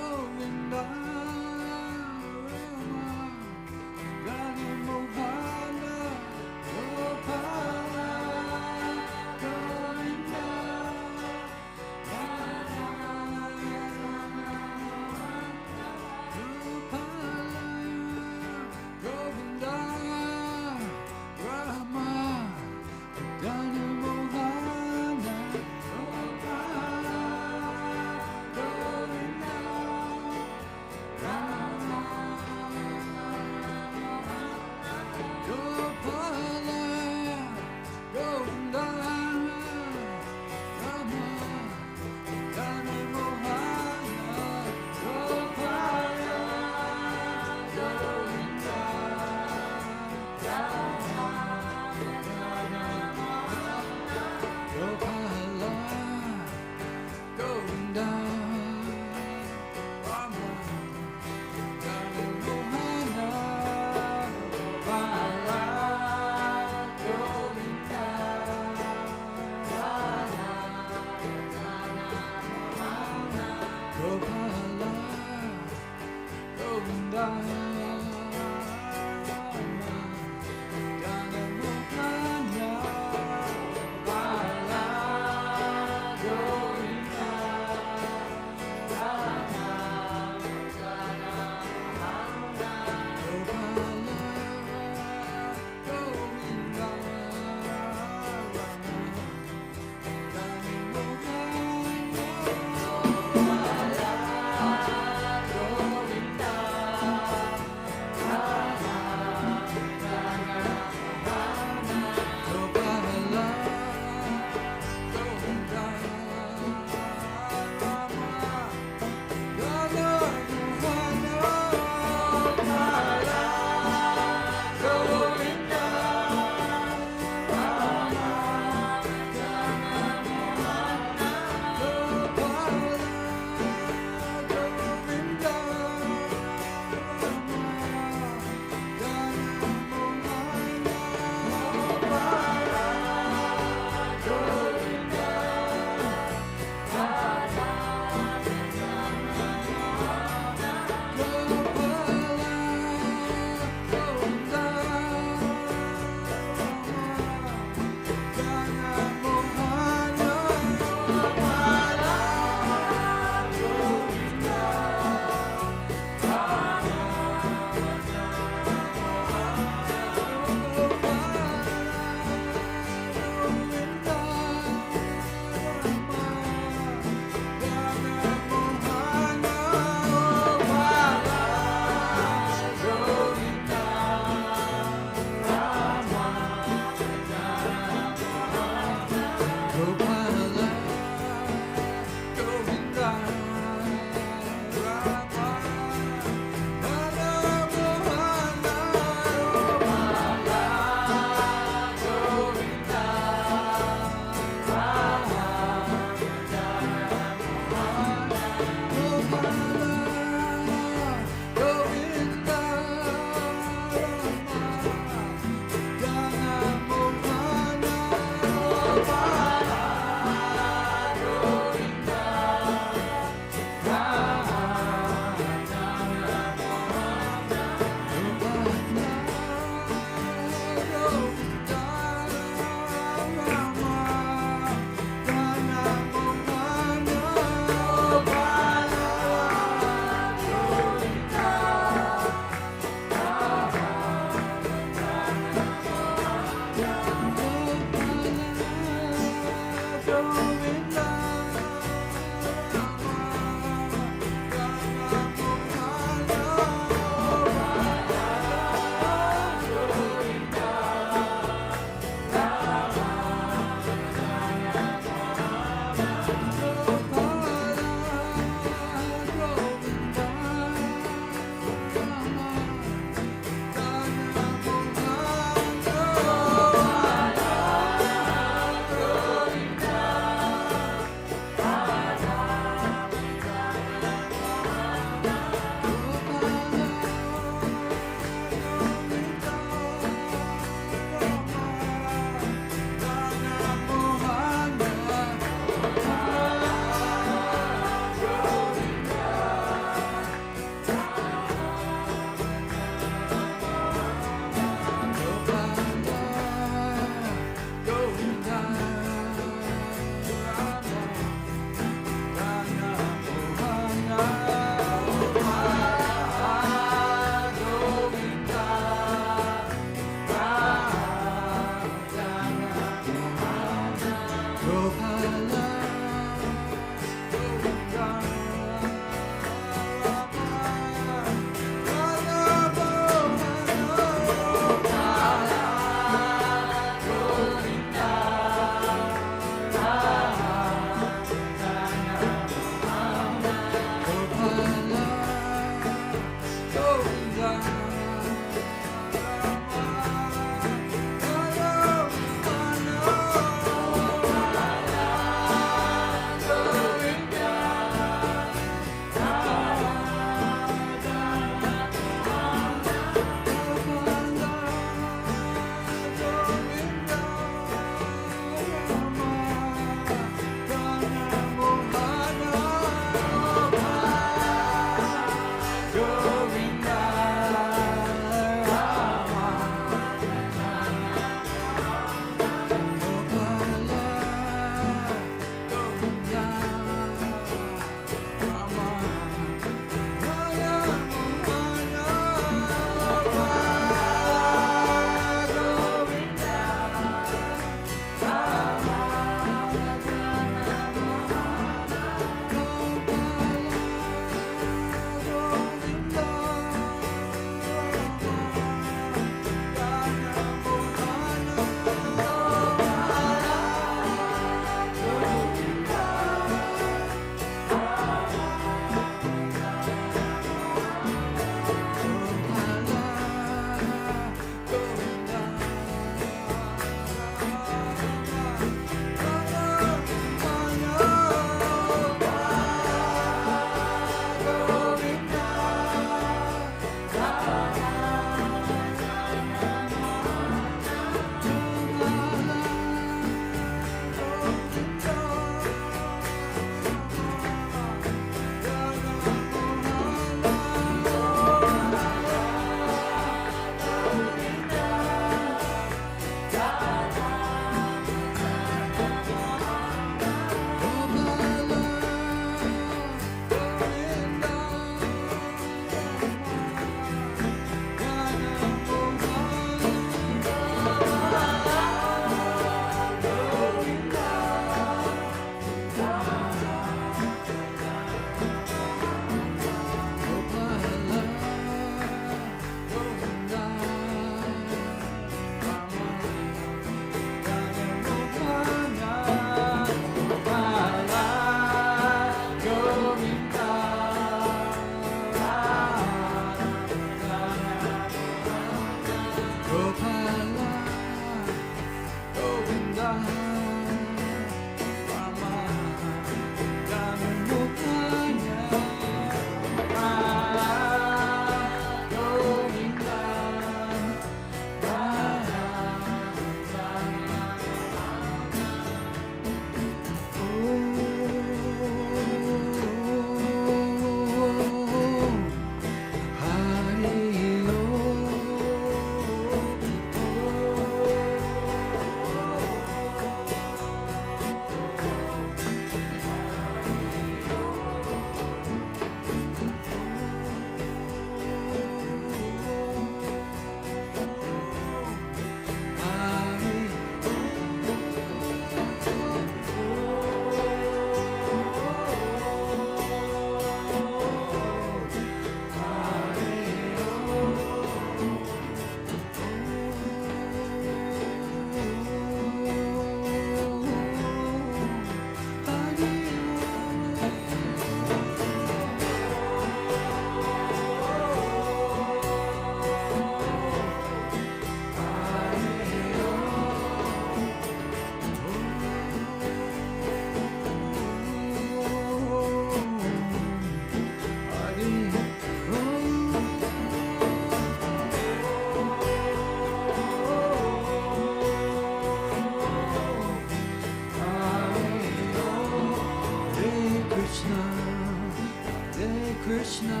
Krishna,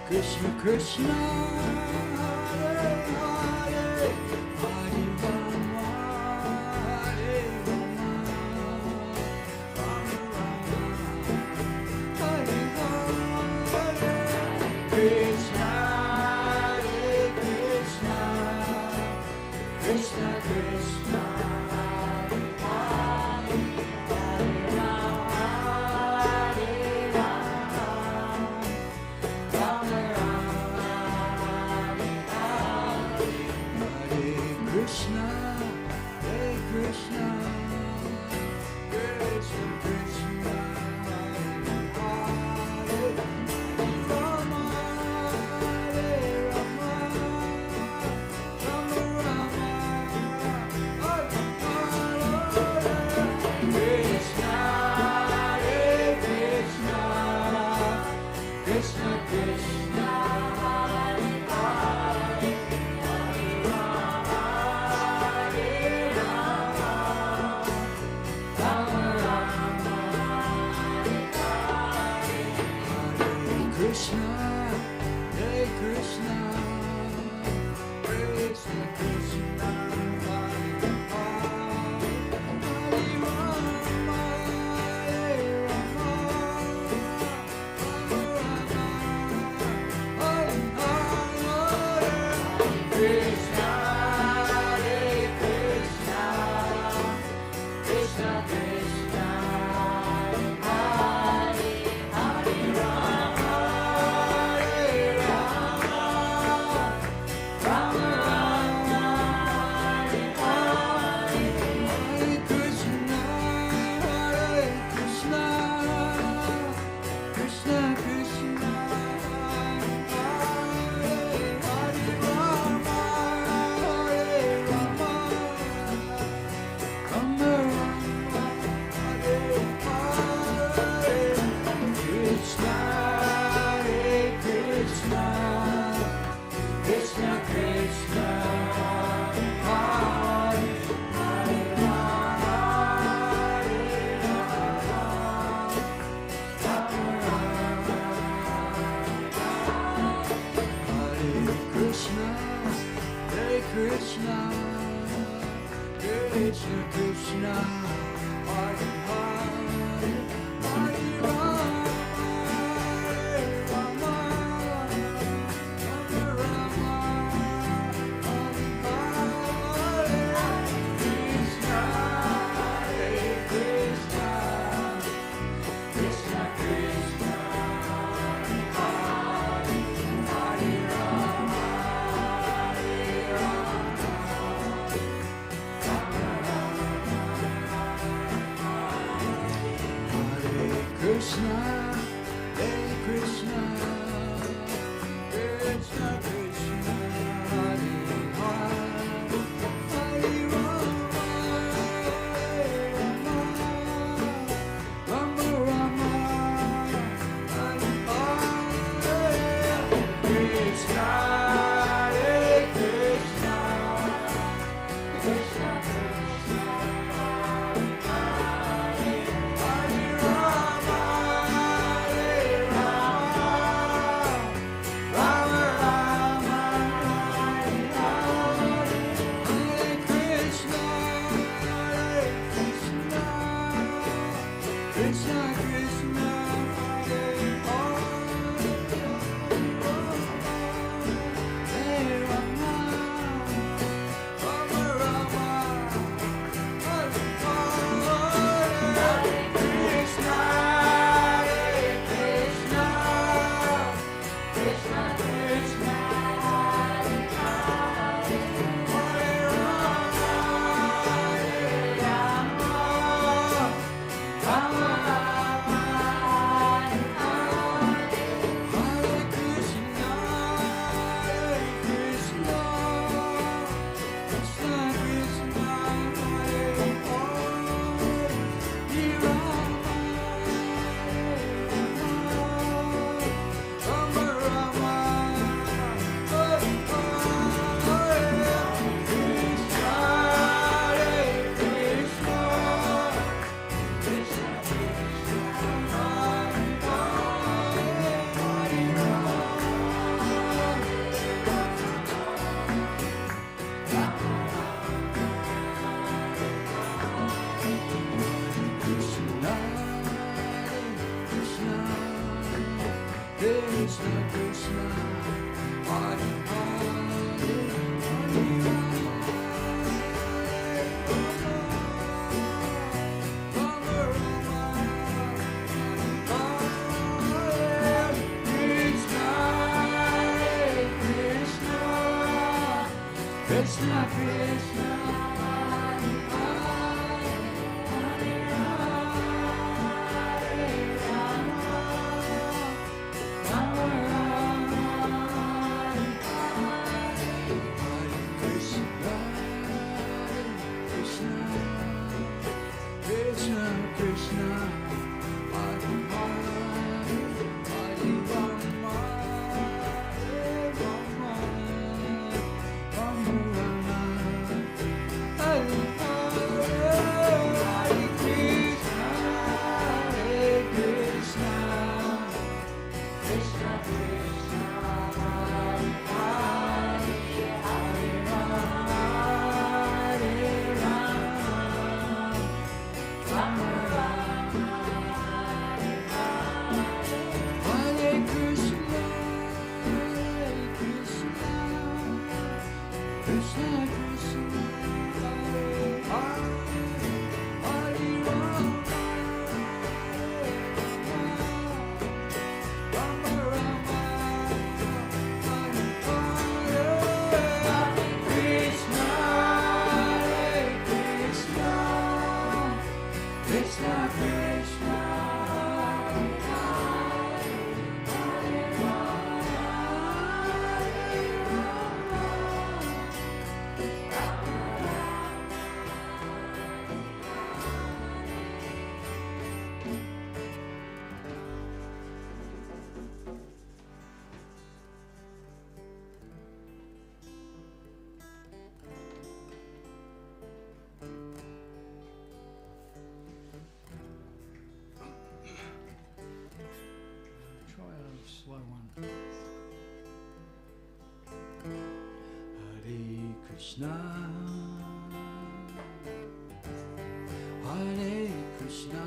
Krishna Krishna, Hare Hare, Hare Rama, Hare Rama, Rama Rama, Hare Hare, Krishna, Hare Krishna, Krishna Krishna, Hare Hare, Hare Rama, Hare Rama, Rama Rama, Hare Krishna, Hare Krishna, Krishna Krishna, Hare Hare, Hare Rama, Hare Rama, Rama Rama, Hare Hare, Krishna, Hare Krishna, Krishna Krishna, Hare Hare, Hare Rama, Hare Rama, Rama Rama, Hare Krishna, Hare Krishna, Krishna Krishna, Hare Hare, Hare Rama, Hare Rama, Rama Rama, Hare Hare, Krishna, Hare Krishna, Krishna Krishna, Hare Hare, Hare Rama, Hare Rama, Rama Rama, Hare Hare, Hare Krishna, Hare Krishna, Krishna Krishna, Hare Hare, Rama, Hare Rama, Rama Rama, Hare Hare, Krishna, Hare Krishna, Krishna Krishna, Hare Hare, Rama, Hare Rama, Rama Rama, Hare Krishna, Hare Krishna, Krishna Krishna, Hare Hare, Hare Rama, Hare Rama, Rama Rama, Hare Hare, Krishna, Hare Krishna, Krishna Krishna, Hare Hare, Hare Rama, Hare Rama, Hare Krishna, Hare Krishna, Krishna Krishna, Hare Hare, Hare Rama, Hare Rama, Rama Rama, Hare Hare, Krishna, Hare Krishna, Krishna Krishna, Hare Rama, Hare Rama, Rama Rama, Hare Hare, Hare Krishna, Hare Krishna, Krishna Krishna, Hare Hare, Hare Rama, Krishna, Krishna, Hare Rama, Rama Rama, Hare Krishna, Krishna, Krishna, Krishna, Hare Hare, Hare Rama, Rama, Rama Rama, Hare Hare, Hare Krishna, Krishna Krishna, Hare Hare, Hare Rama, Rama Rama, Hare Krishna, Krishna Krishna, Hare Hare, Hare Rama, Rama Rama, Hare Hare, Krishna, Krishna, Krishna Krishna, Hare Try a slow one. Hare Krishna, Hare Krishna,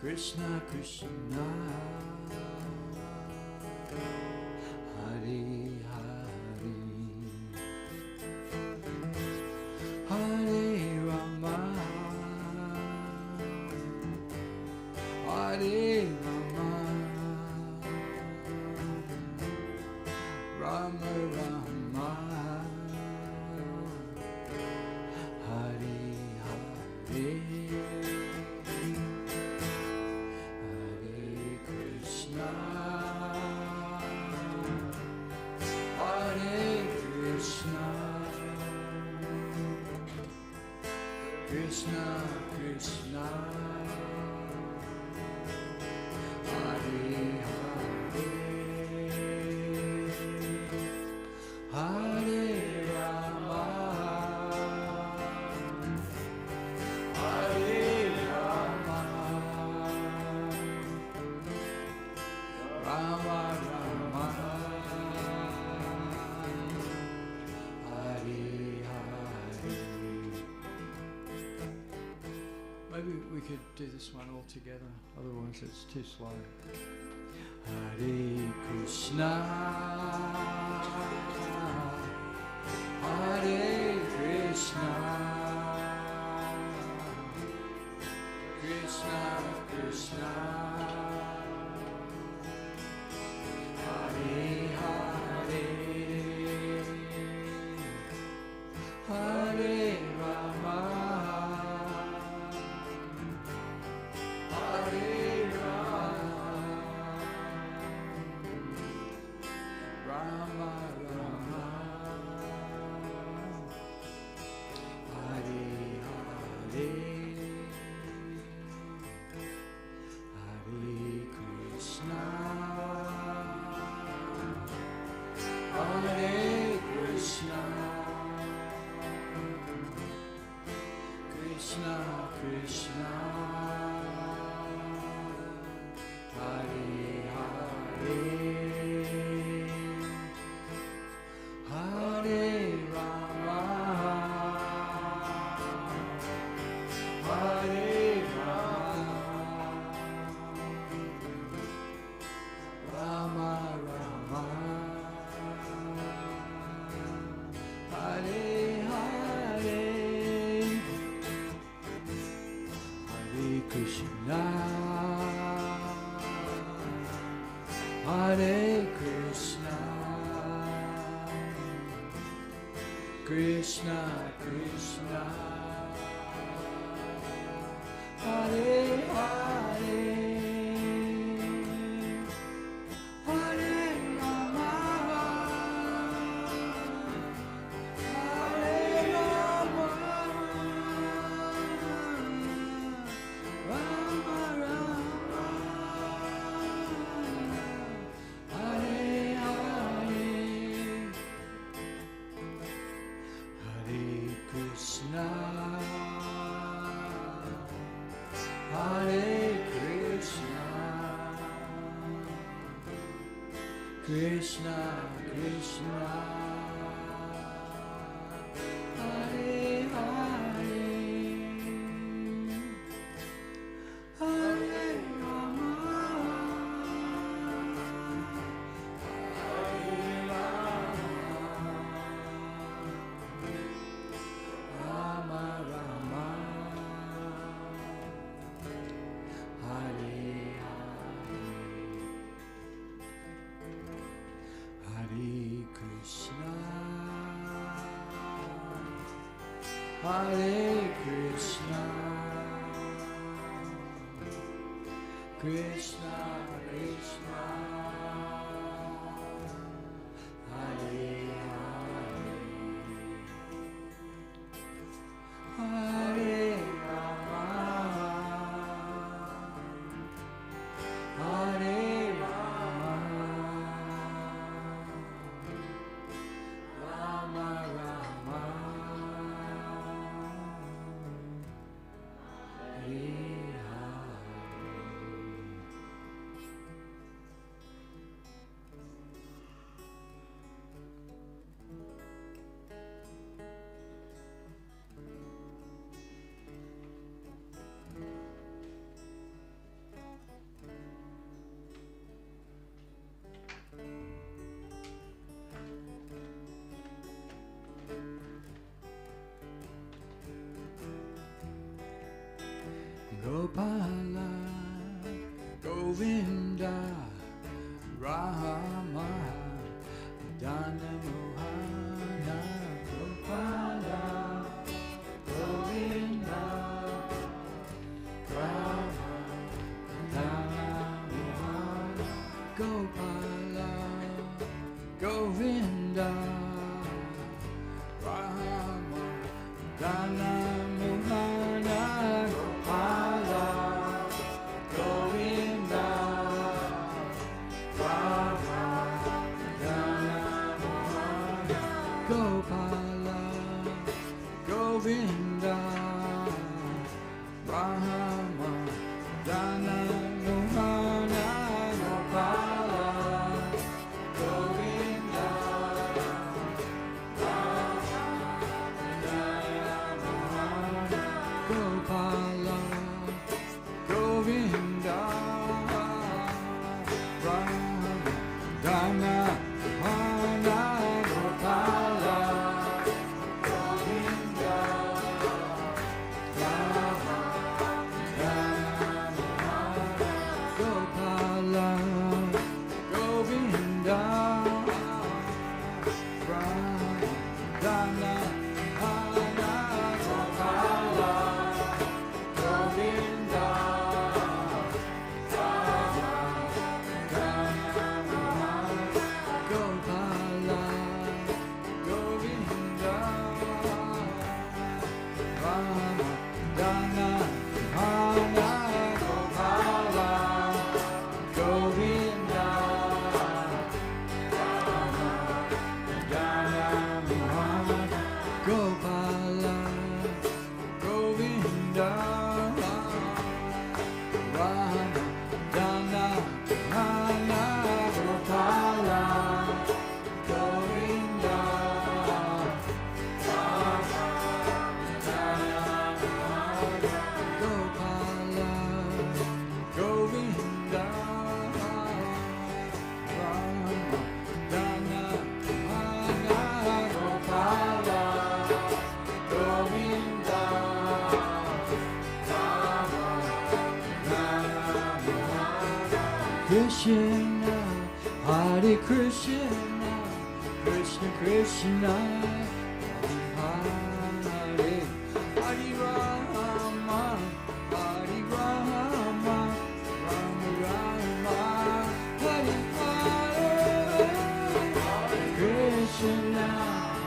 Krishna Krishna, Hare Hare, Hare Rama, Hare Rama, Rama Rama, Hare Hare, Hare Krishna, Hare Krishna, Krishna Krishna, Hare Hare, Hare Rama, Hare Rama, Rama Rama, Hare Hare. Maybe we could do this one all together, otherwise it's too slow. Hare Krishna, Hare Krishna, Krishna Krishna, Hare Hare, Hare Rama, Hare Rama, Rama Rama, Hare Hare, Hare Krishna, Hare Krishna, Krishna Krishna, Hare Hare, Hare Rama, Hare Rama, Krishna, Hare Krishna, Krishna Krishna, Hare Hare, Hare Rama, Hare Rama, Rama Rama, Hare Hare, Hare Krishna, Hare Krishna, Krishna Krishna, Hare Hare, Hare Rama, Hare Rama, Rama Rama, Hare Hare Krishna, Hare Krishna, Krishna Krishna, Hare Hare, Hare Rama, Hare Rama, Rama Rama, Hare Hare. Gopala, Govinda, Rama, Dana Mohana, Gopala, Govinda, Rama, Dana Mohana, Gopala, Govinda, Rama, Dana Mohana, Gopala, Govinda, Rama, Dana Mohana, Gopala, Govinda, Rama, Dana Mohana, Gopala, Govinda, Gopala, Govinda, Rama, Dana, Mana, Gopala, Govinda, Rama, Dana, Gopala, Govinda, Rama, Dana, Mana, Gopala, Govinda, Gopala, Govinda, Rama, Dana, Mana, Gopala, Govinda, Rama, Dana, Mana, Gopala, Govinda, Rama, Dana, Mana, Gopala, Govinda, Rama, Dana, Mana, Gopala, Krishna, Hare Krishna, Krishna Krishna, Hare Hare, Hare Rama, Hare Rama, Rama Rama, Hare Hare, Hare Krishna,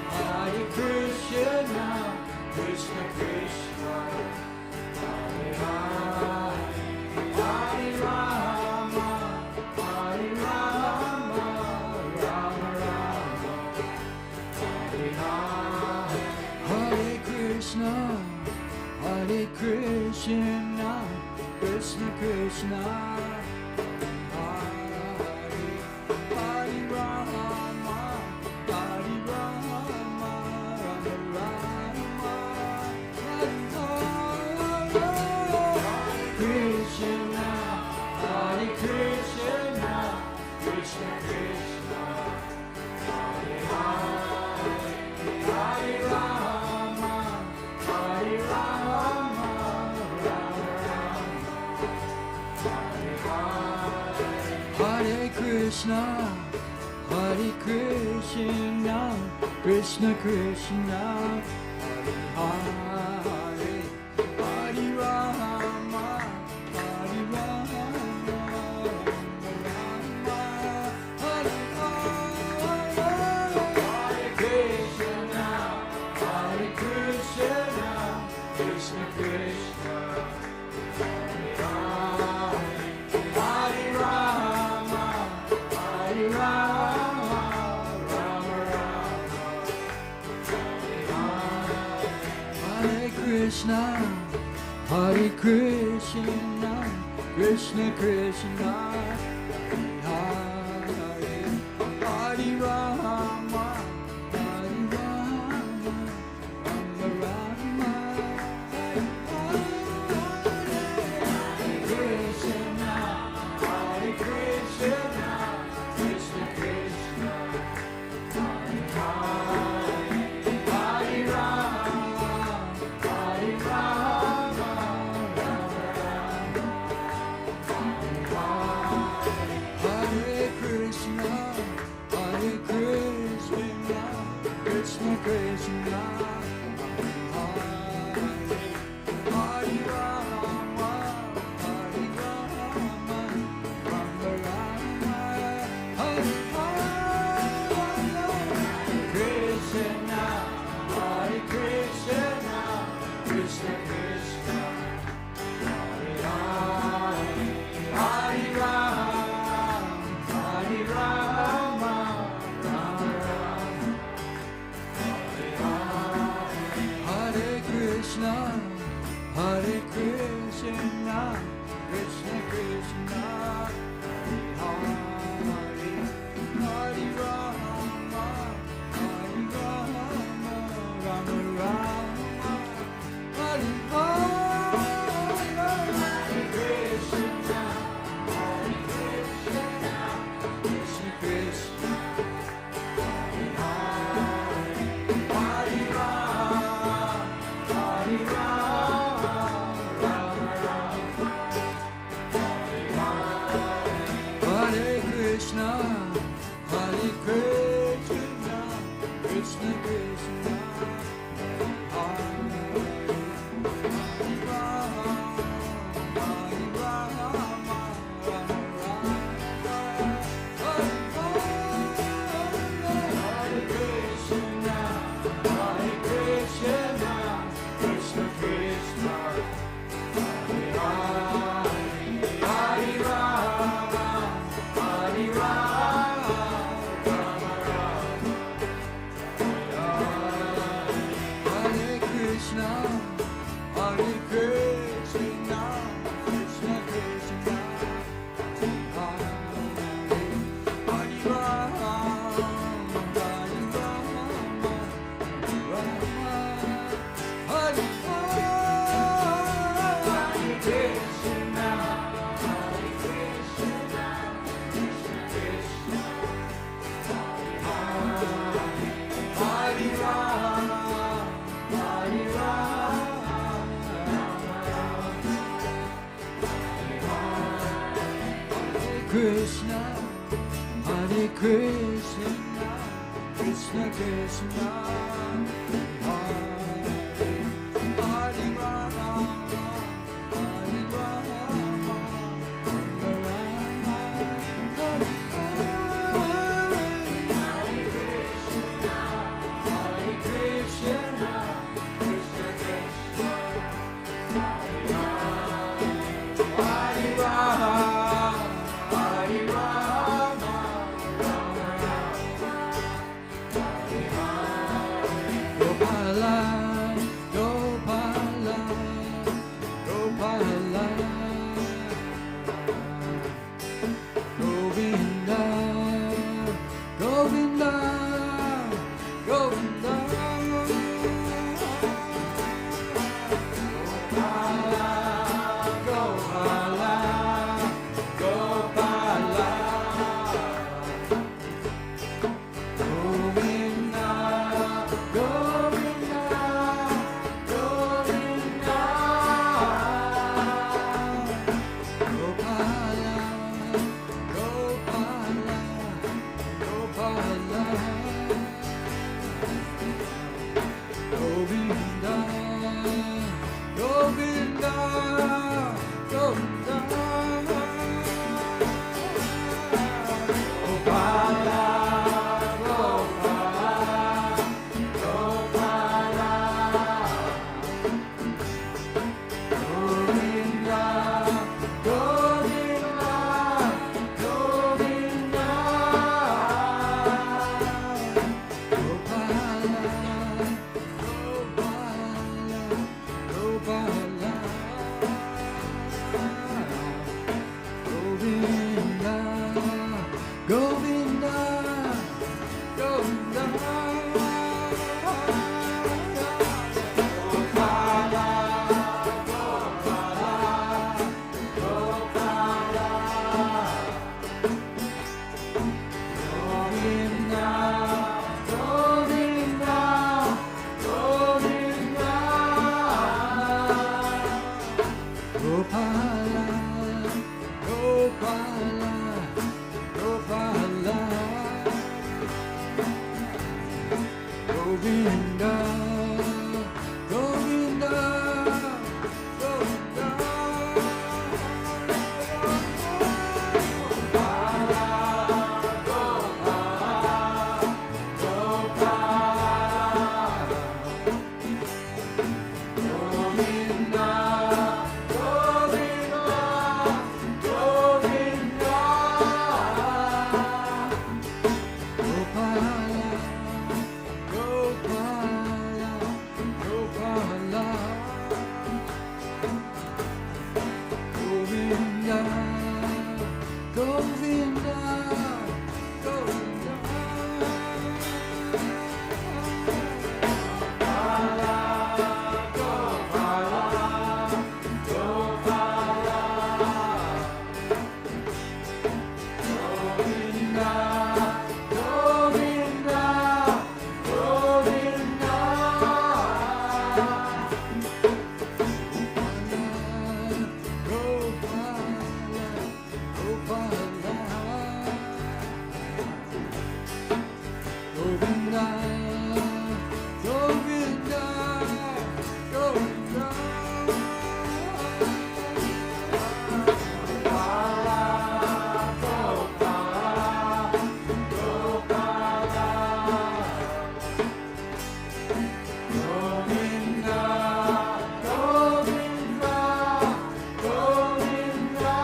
Hare Krishna, Krishna Krishna, Hare Hare, Hare Rama, Hare Rama, Rama Rama, Hare Hare, Hare Krishna, Hare Krishna, Krishna Krishna, Hare Hare Rama, Hare Rama, Rama Rama, Hare Krishna, Hare Krishna, Krishna Krishna, Hare Hare, Hare Rama, Hare Rama, Rama Rama, Hare Hare, Hare Krishna, Hare Krishna, Krishna Krishna, Hare Hare, Hare Rama, Hare Rama, Rama, Hare Hare, Hare Krishna, Hare Krishna, Krishna Krishna, Hare Hare, Hare Rama, Hare Rama, Rama Rama, Hare Krishna, Hare Krishna, Krishna Krishna, Hare Hare, Hare Rama, Hare Rama, Rama Rama, Hare Krishna, Hare Krishna, Krishna Krishna, Hare Hare, Hare Rama, Hare Rama, Rama Rama, Hare Hare, Krishna, Hare Krishna, Krishna Krishna, Hare Hare Rama, Hare Rama, Rama Rama, Hare Krishna, Krishna Krishna, Hare Rama, Hare Rama, Rama Rama, Hare Hare. Gopala, Gopala, Gopala, Govinda, Govinda, Govinda. Gopala, Gopala, Gopala, Govinda, Govinda, Govinda, Gopala, Gopala, Gopala, Govinda, Govinda, Govinda, Gopala, Gopala, Gopala, Govinda, Govinda, Govinda, Gopala, Gopala, Gopala, Govinda, Govinda, Govinda, Gopala, Gopala, Gopala, Govinda, Govinda, Govinda, Gopala, Gopala, Gopala, Govinda, Govinda, Govinda, Gopala, Gopala, Gopala, Govinda, Govinda, Govinda, Gopala, Gopala, Gopala, Govinda, Govinda, Govinda, Gopala, Gopala, Gopala, Govinda, Govinda, Govinda, Govinda, Govinda, Govinda, Gopala, Gopala, Gopala, Govinda, Govinda, Govinda,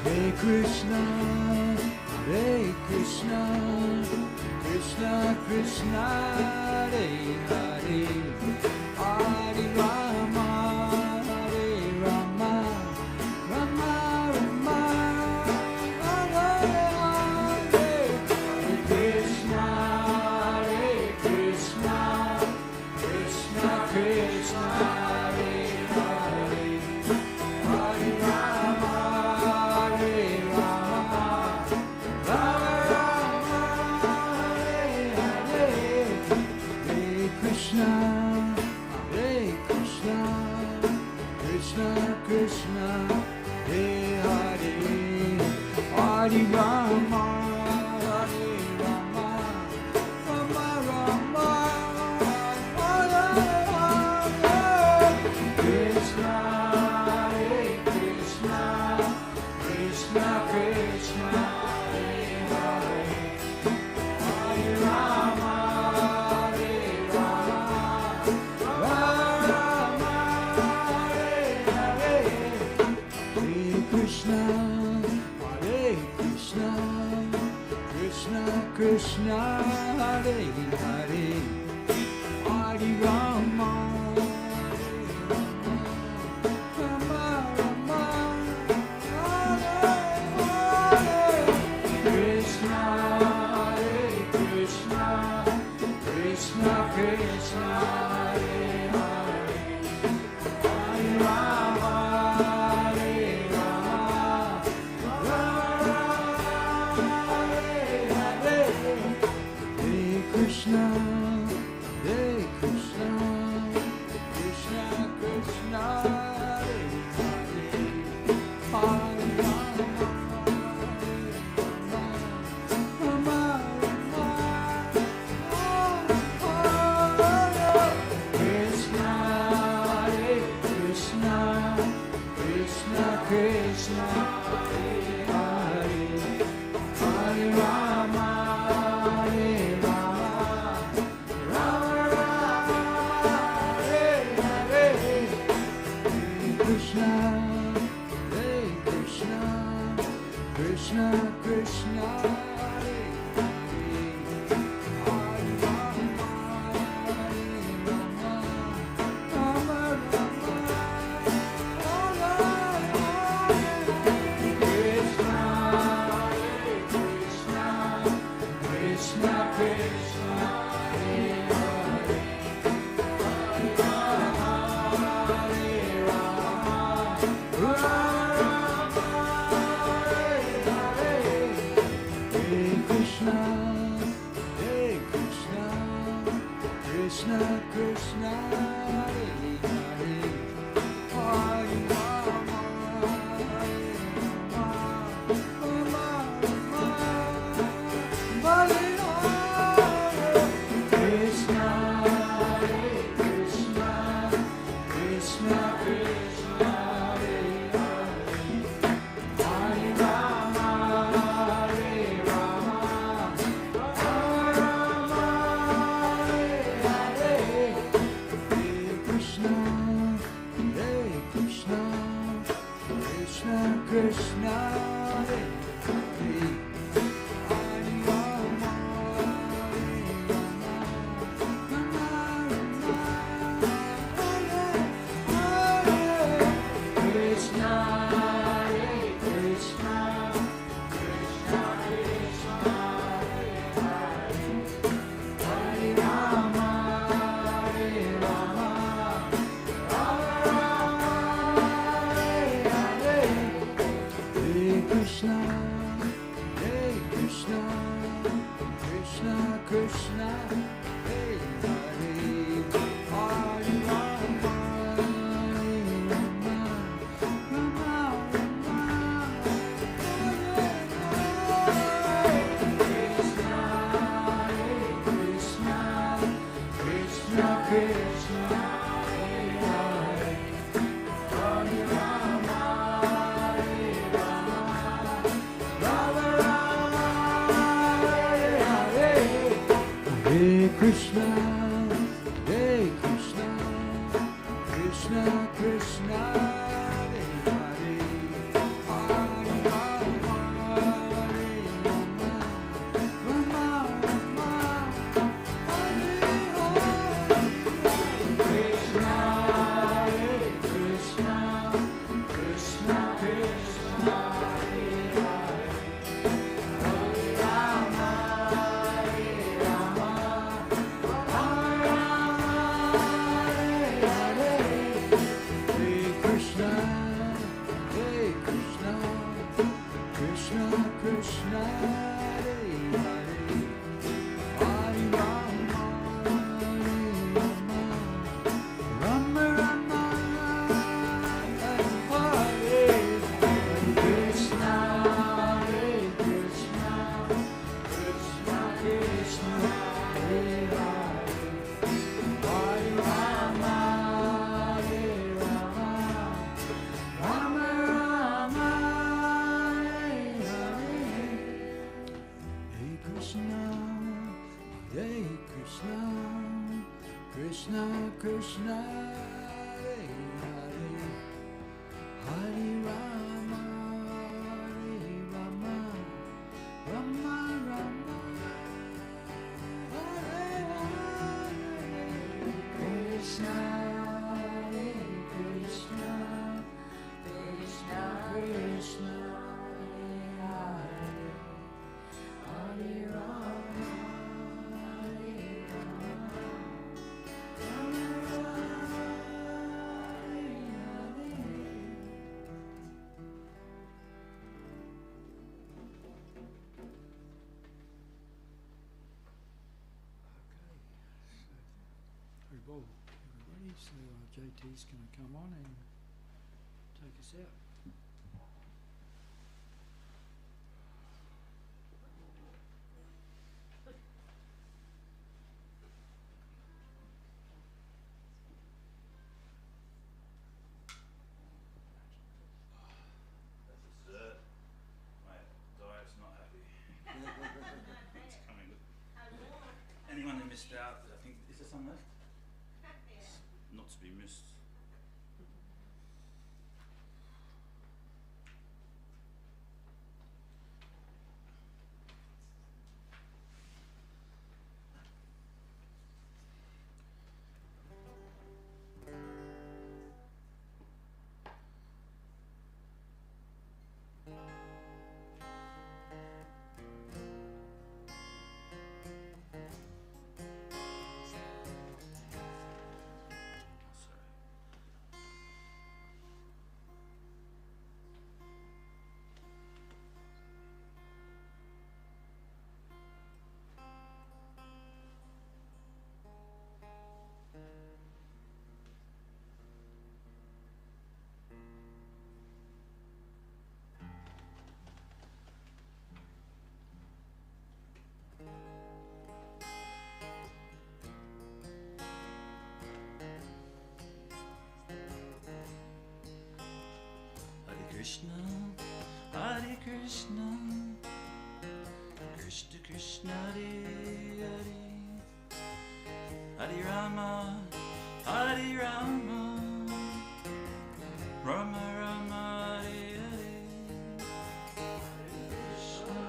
Hare Krishna, Hare Krishna, Krishna Krishna, Hare Hare, Hare Rama, Hare Rama, Rama Rama, Hare Hare, Hare Krishna, Hare Krishna, Krishna Krishna, Hare Hare, Hare Rama, Hare Rama, Rama Rama, Hare Hare, Hare Krishna, Hare Krishna, Krishna Krishna, Hare Rama, Hare Rama, Rama Rama, Hare Hare, Krishna, Hare Krishna, Krishna Krishna, Hare Hare, Hare Rama, Hare Rama, Rama Rama, Hare Hare, Hare Krishna, Hare Krishna, Krishna Krishna, Hare Hare, Hare Rama, Rama Rama, Hare Hare, Krishna, Hare Krishna, Krishna Krishna, Hare Hare, Hare Rama, Hare Rama, Krishna, Hare Krishna, Krishna Krishna, Hare Hare, Hare Rama, Rama Rama, Hare Krishna, Hare Krishna, Krishna Krishna, Hare Hare, Hare Rama, Hare Rama, Rama Rama, Hare Hare, Krishna, Hare Krishna, Krishna Krishna, Hare Hare, Hare Rama, Hare Rama, Rama Rama, Hare Hare, Krishna, Hare Krishna, Krishna Krishna, Hare Hare, Hare Rama, Hare Rama, Rama Rama, Hare Hare, Hare Krishna, Hare Krishna, Krishna Krishna, Hare Hare, Hare Rama, Hare Rama, Rama Rama, Hare Hare, Krishna, Hare Krishna, Krishna Krishna, Hare Hare, Hare Rama, Hare Rama, Rama Rama, Hare Hare, Hare Krishna, Hare Krishna, Krishna Krishna, Hare Hare, Hare Rama, Hare Rama, Rama Rama, Hare Hare, Krishna, Hare Krishna, Krishna Krishna, Hare Hare, Hare Rama, Hare Rama, Rama Rama, Hare Hare, Hare Krishna, Hare Krishna, Krishna Krishna, Hare Hare, Hare Rama, Hare Rama, Rama Rama, Hare Hare, Krishna, Hare Krishna, Krishna Krishna, Hare Hare, Hare Rama, Hare Rama, Rama Rama, Hare Hare, Hare Krishna, Hare Krishna, Krishna Krishna, Hare Hare, Hare Rama, Hare Rama, Rama Rama, Hare Hare, Krishna, Hare Krishna, Krishna Krishna, Hare Hare, Hare Rama, Hare Rama, Rama Hare JT's going to come on and take us out. That's dessert. My diet's not happy. It's coming with anyone who missed out. I think is there some left? Not to be missed. Krishna, Hare Krishna, Krishna Krishna, Hare Hare, Hare Rama, Hare Rama, Rama Rama, Hare Hare, Krishna,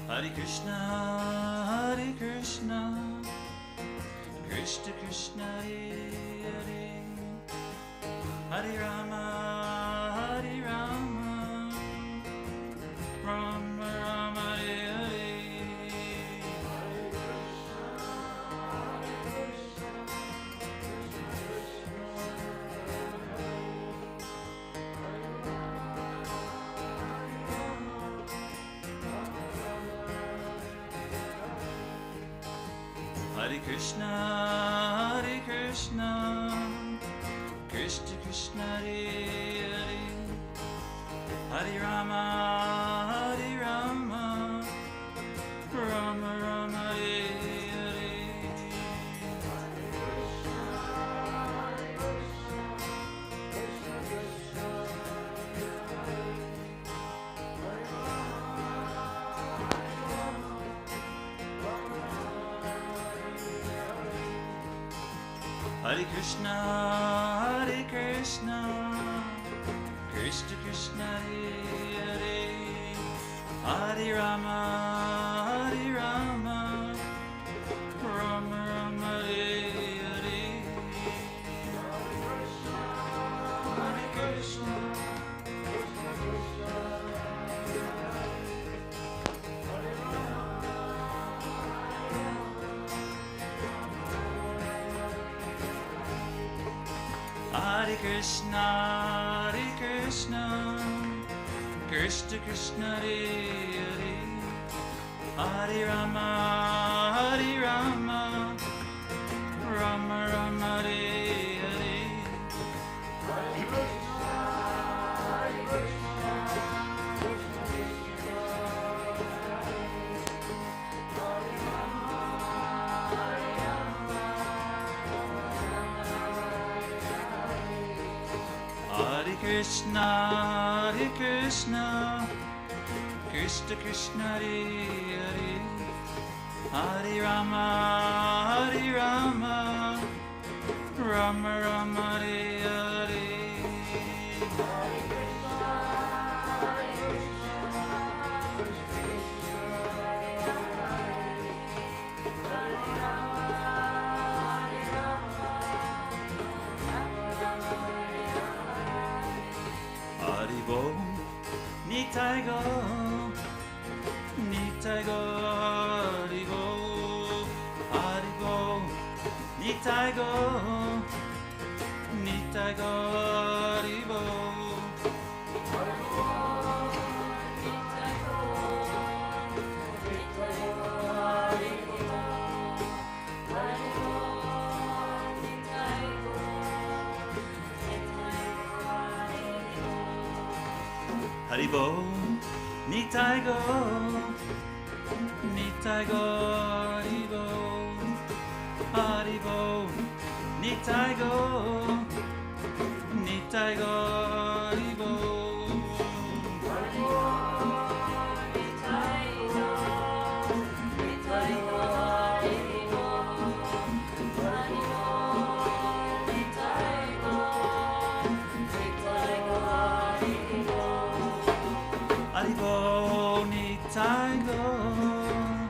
Hare Krishna, Hare Krishna, Krishna Krishna, Hare Hare, Hare Rama, Hare Rama, Rama Rama, Hare Hare. Hare Krishna, Hare Krishna, Krishna Krishna, Hare Hare, Hare Rama, Hare Rama, Rama Rama, Hare Hare. Hare Krishna, Hare Krishna, Krishna Krishna, Hare Hare, Hare Rama, Hare Rama, Rama Rama, Hare Hare. Hare Krishna, Hare Krishna, Hare Krishna, Krishna Krishna, Hare Hare, Hare Rama, Hare Rama, Rama Rama, Hare Hare. Hare Krishna, Hare Krishna, Krishna Krishna, Hare Hare, Hare Rama, Hare Rama, Rama Rama, Hare Hare. Haribo, Nitai go, Nitai go, Haribo, Haribo, Nitai go, Nitai Gaur Haribo. Haribo, Nitai Gaur, Nitai Gaur Haribo, Haribo, Nitai Gaur, Nitai Gaur Haribo. Haribo, Nitai Gaur,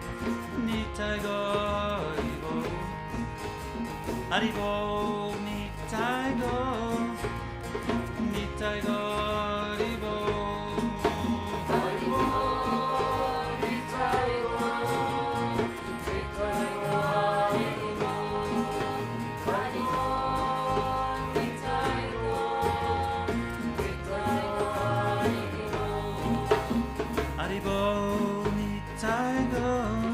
Nitai Gaur Haribo. Haribo, Nitai Gaur, Nitai Gaur Haribo. Haribo, Nitai Gaur,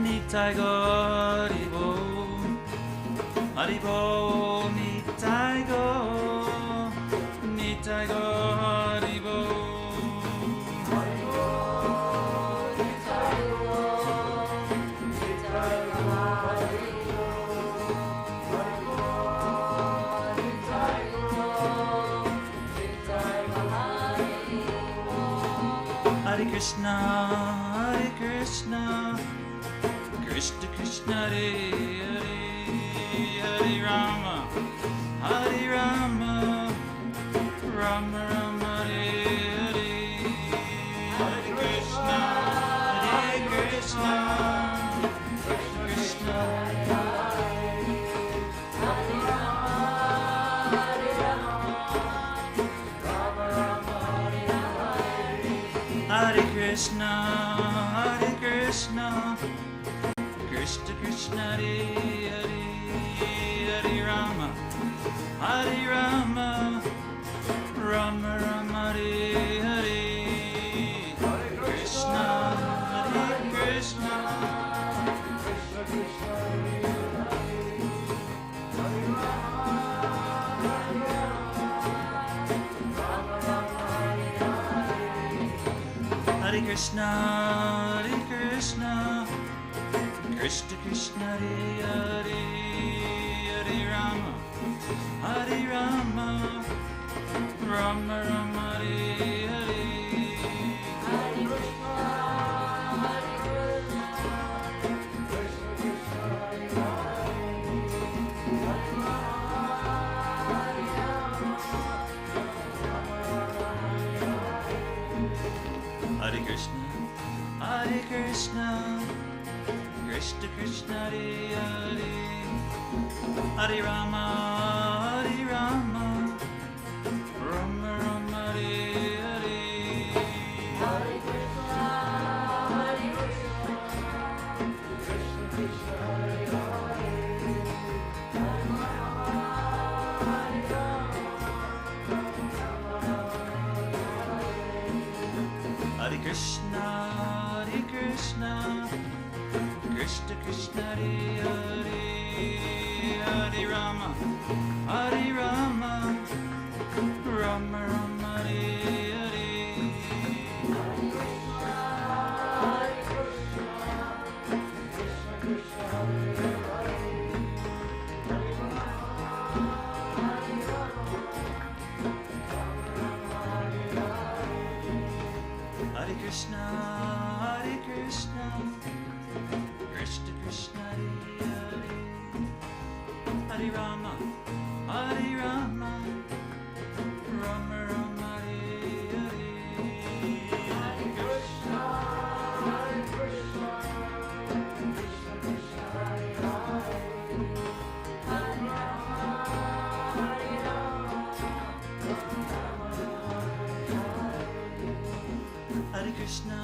Nitai Gaur Haribo. Haribo, Nitai Gaur, Nitai Gaur Haribo. Hare Krishna, Hare Krishna, Krishna Krishna, Hare Hare, Hare Rama, Hare Rama, Rama Rama, Hare Hare. Hare Krishna, Hare Krishna, Krishna Krishna, Hare Krishna, Hare Krishna, Krishna Krishna, Hare Hare, Hare Rama, Hare Rama, Rama Rama, Hare Hare. Hare Krishna, Hare Krishna, Hare Krishna, Hare Krishna, Krishna Krishna, Hare Hare, Hare Rama, Hare Rama, Rama Rama, Hare Hare. Hare Krishna, Hare Krishna, Krishna Krishna, Hare Hare, Hare Rama, Hare Rama, Rama Rama, Hare Hare. Hare Krishna, Hare Krishna, Krishna Krishna, Hare Hare, Hare Rama, Hare Rama, Hare Krishna, Hare Krishna, Krishna Krishna, Hare Hare, Hare Rama, Hare Rama, Rama Rama, Hare Hare. Hare Krishna, Hare Krishna, Krishna Krishna, Hare Hare, Hare Rama, Hare Rama, Rama Rama, Hare Hare. Hare Krishna, Hare Krishna, Krishna Krishna, Hare Hare, Hare Rama, Hare Rama, Rama Rama, Hare Krishna,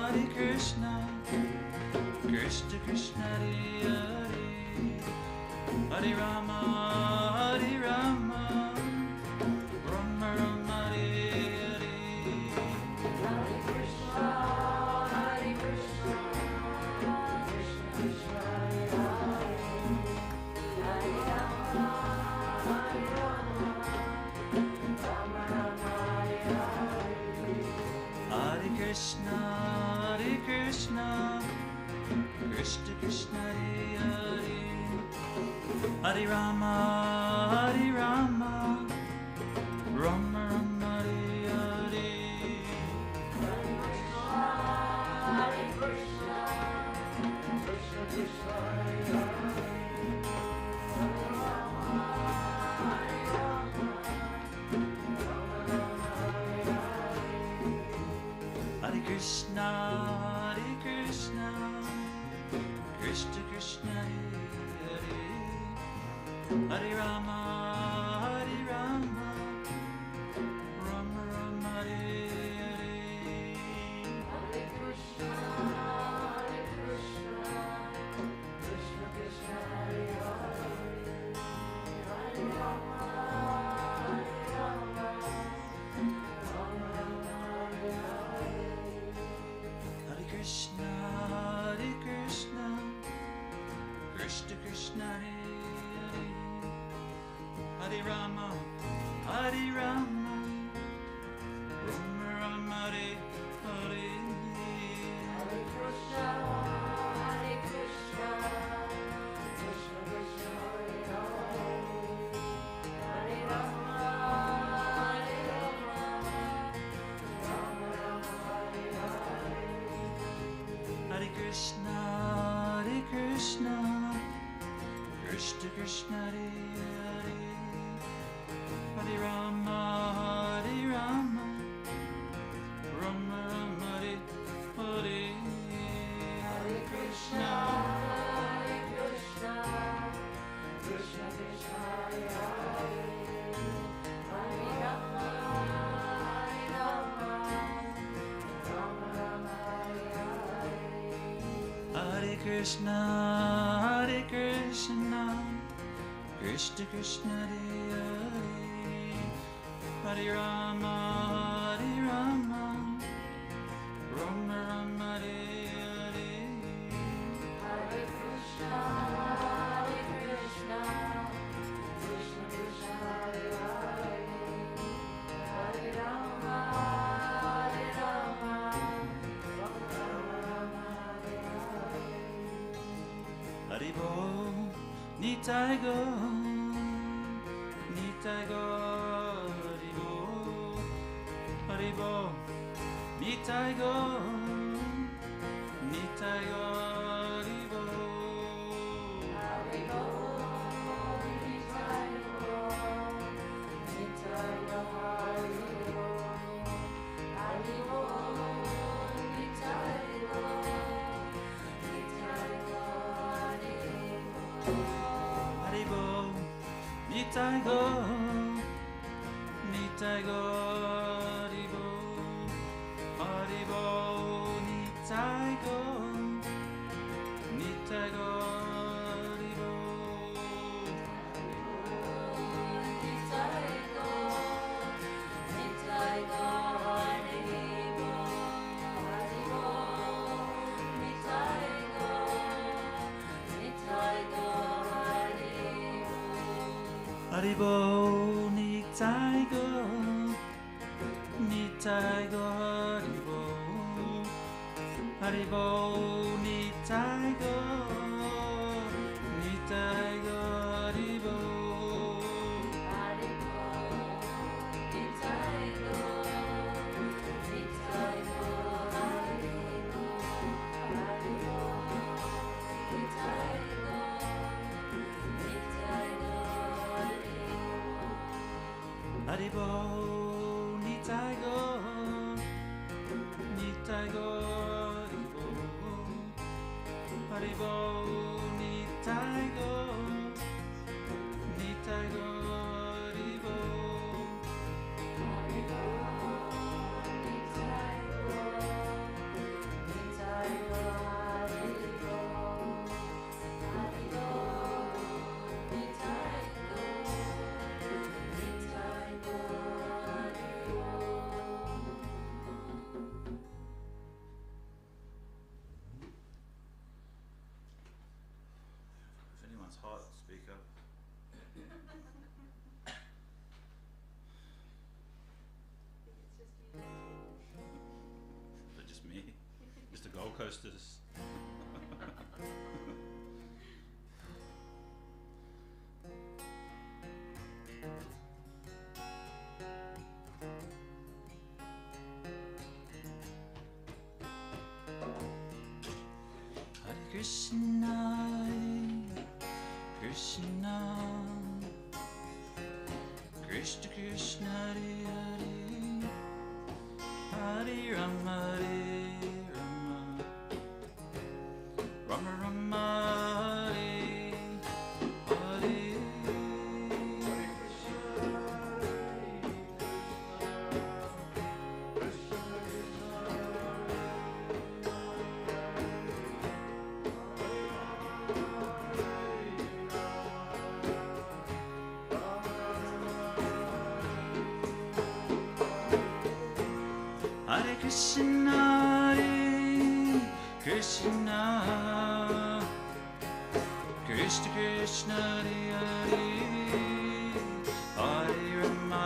Hare Krishna, Krishna Krishna, Hare Hare, Hare Rama, Hare Rama. Krishna, Hare Krishna, Krishna Krishna, Hare Hare, Hare Rama, Hare Rama, Rama Rama, Hare Hare. Hare Krishna, Krishna Krishna, Hare Hare, Hare Rama, Hare Rama, Rama Rama, Hare Hare. Hare Krishna, Hare Krishna, Krishna Krishna, Hare Hare, Hare Rama, Hare Rama, Rama Rama, Hare Hare. Hare Krishna, Hare Krishna, Krishna Krishna, Hare Hare, Hare Rama, Hare Rama, Rama Rama, Hare Hare. Hare Krishna, Hare Krishna, Krishna Krishna, Hare Hare, Hare Rama, Hare Rama, Rama Rama, Hare Hare. Hare Krishna, Hare Krishna, Krishna Krishna, Hare Hare, Hare Rama, Hare Rama, Rama Rama, Hare Hare. Hare Krishna, Hare Krishna, Krishna Krishna, Hare Hare, Hare Rama, Hare Rama, Rama Rama, Hare Hare. Hare Krishna, Hare Krishna, Krishna Krishna, Hare Hare, Hare Rama, Hare Rama, Rama Rama, Hare Hare. Hare Krishna, Hare Krishna, Krishna Krishna, Hare Hare, Hare Rama, Hare Rama, Rama Rama, Hare Hare. Hare Krishna, Hare Krishna, Krishna Krishna, Hare Hare, Hare Rama, Hare Rama, Rama Rama, Hare Hare. Haribo, Nitai Go, Nitai Go, Haribo, Haribo, Nitai Go, Nitai Go, Haribo. Hare Bo, Nitai Go, Nitai Go, Hare Bo, Hare Bo, Nitai Go, Nitai Go, Hare Bo. Haribo, Nitai Go, Nitai Go, Haribo, Haribo, Nitai Go, Nitai Go, Haribo. Nitai Go, Nitai Go, Hare Bo, Hare Bo, Nitai Go, Nitai Go, Hare Bo. Haribo, Nitai Go, Nitai Go, Haribo, Haribo, Nitai Go, Nitai Go, Haribo. Hare Bo, Nitai Go, Nitai Go, Hare Bo, Hare Bo, Nitai Go, Nitai Go, Hare Bo. Haribo, Nitai Go, Nitai Go, Haribo, Haribo, Nitai Go, Nitai Go, Haribo. Hare Bo, Nitai Go, Nitai Go, Hare Bo, Hare Bo, Nitai Go, Nitai Go, Hare Bo. toasters. Hare Krishna, Krishna, Krishna Krishna, Hare Hare, Hare Rama, Rama Rama, Hare Hare. Hare Krishna, Hare Krishna, Krishna Krishna, Hare Hare, Hare Rama,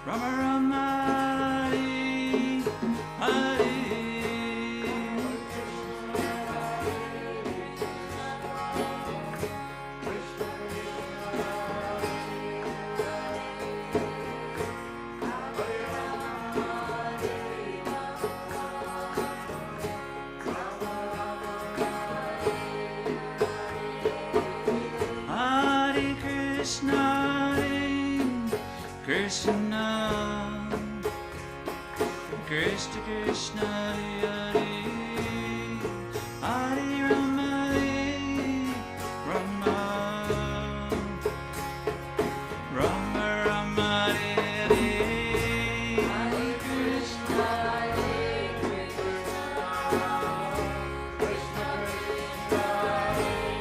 Rama Rama, Hare Hare. Hare Krishna, Hare Krishna, Krishna Krishna, Hare Hare, Hare Rama, Rama Rama, Hare Hare. Hare Krishna, Hare Krishna,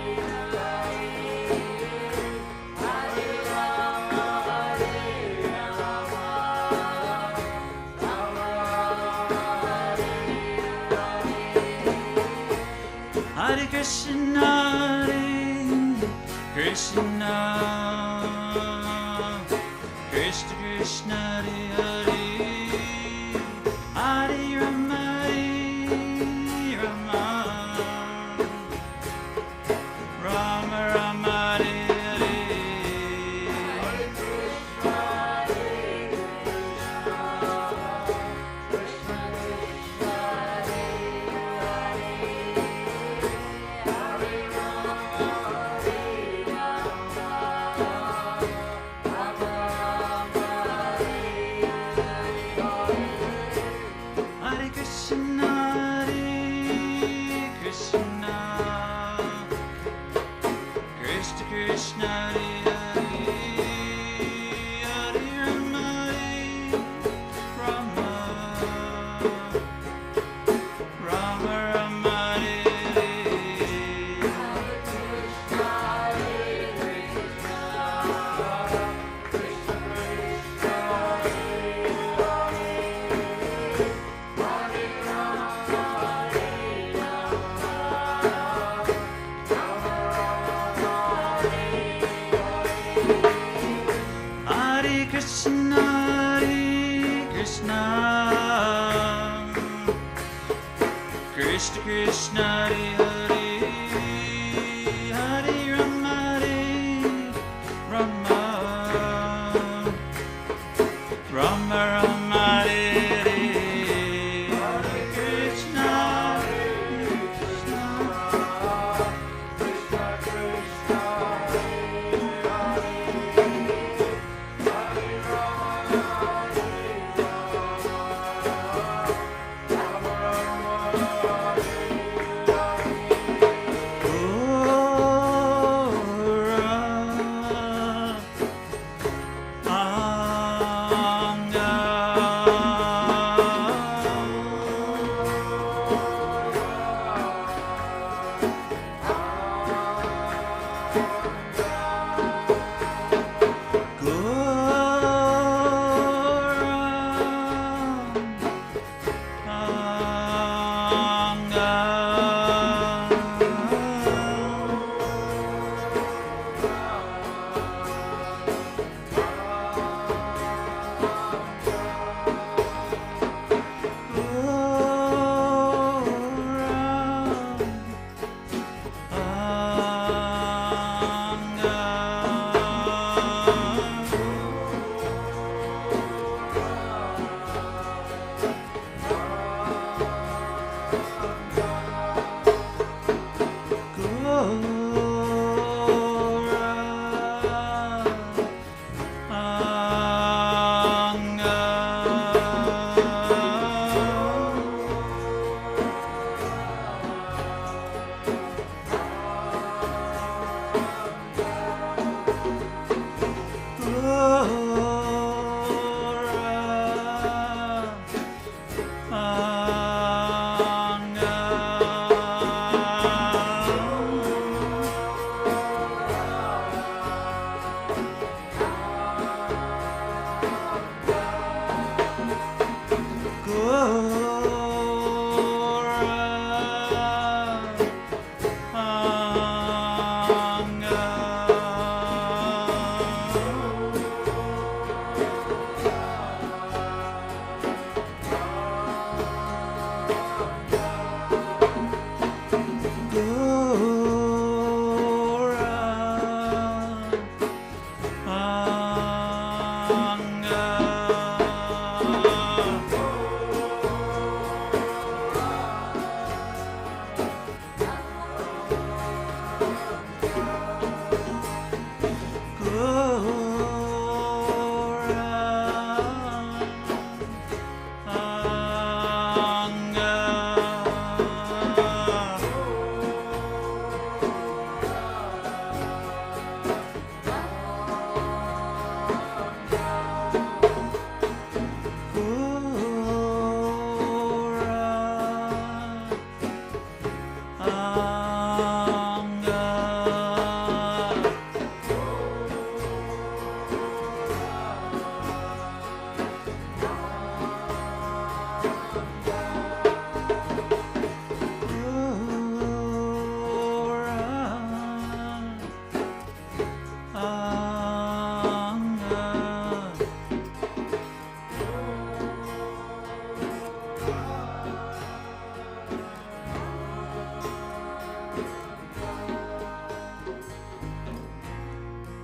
Krishna Krishna, Hare Rama, Hare Krishna, Hare Krishna, Krishna Krishna, Hare Hare, Hare Rama, Rama Rama, Hare Hare. Hare Krishna, Hare Krishna, Krishna Krishna, Hare Hare, Hare Rama, Rama Rama, Hare Hare. Hare Krishna, Hare Krishna, Krishna Krishna, Hare Hare, Hare Rama, Rama Rama, Hare Hare. Hare Krishna, Hare Krishna,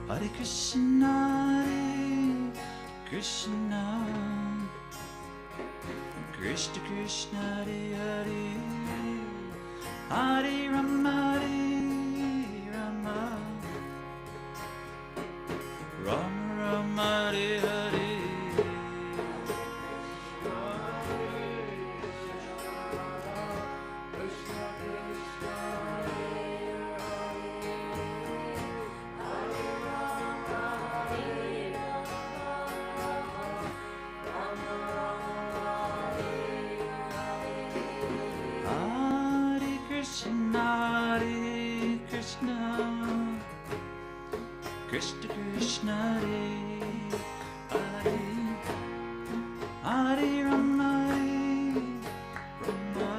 Hare Krishna, Hare Krishna, Krishna Krishna, Hare Hare, Hare Rama, Hare Rama, Rama Rama, Hare Hare. Krishna, Hare Krishna, Krishna Krishna, Hare Hare, Hare Rama, Hare Rama,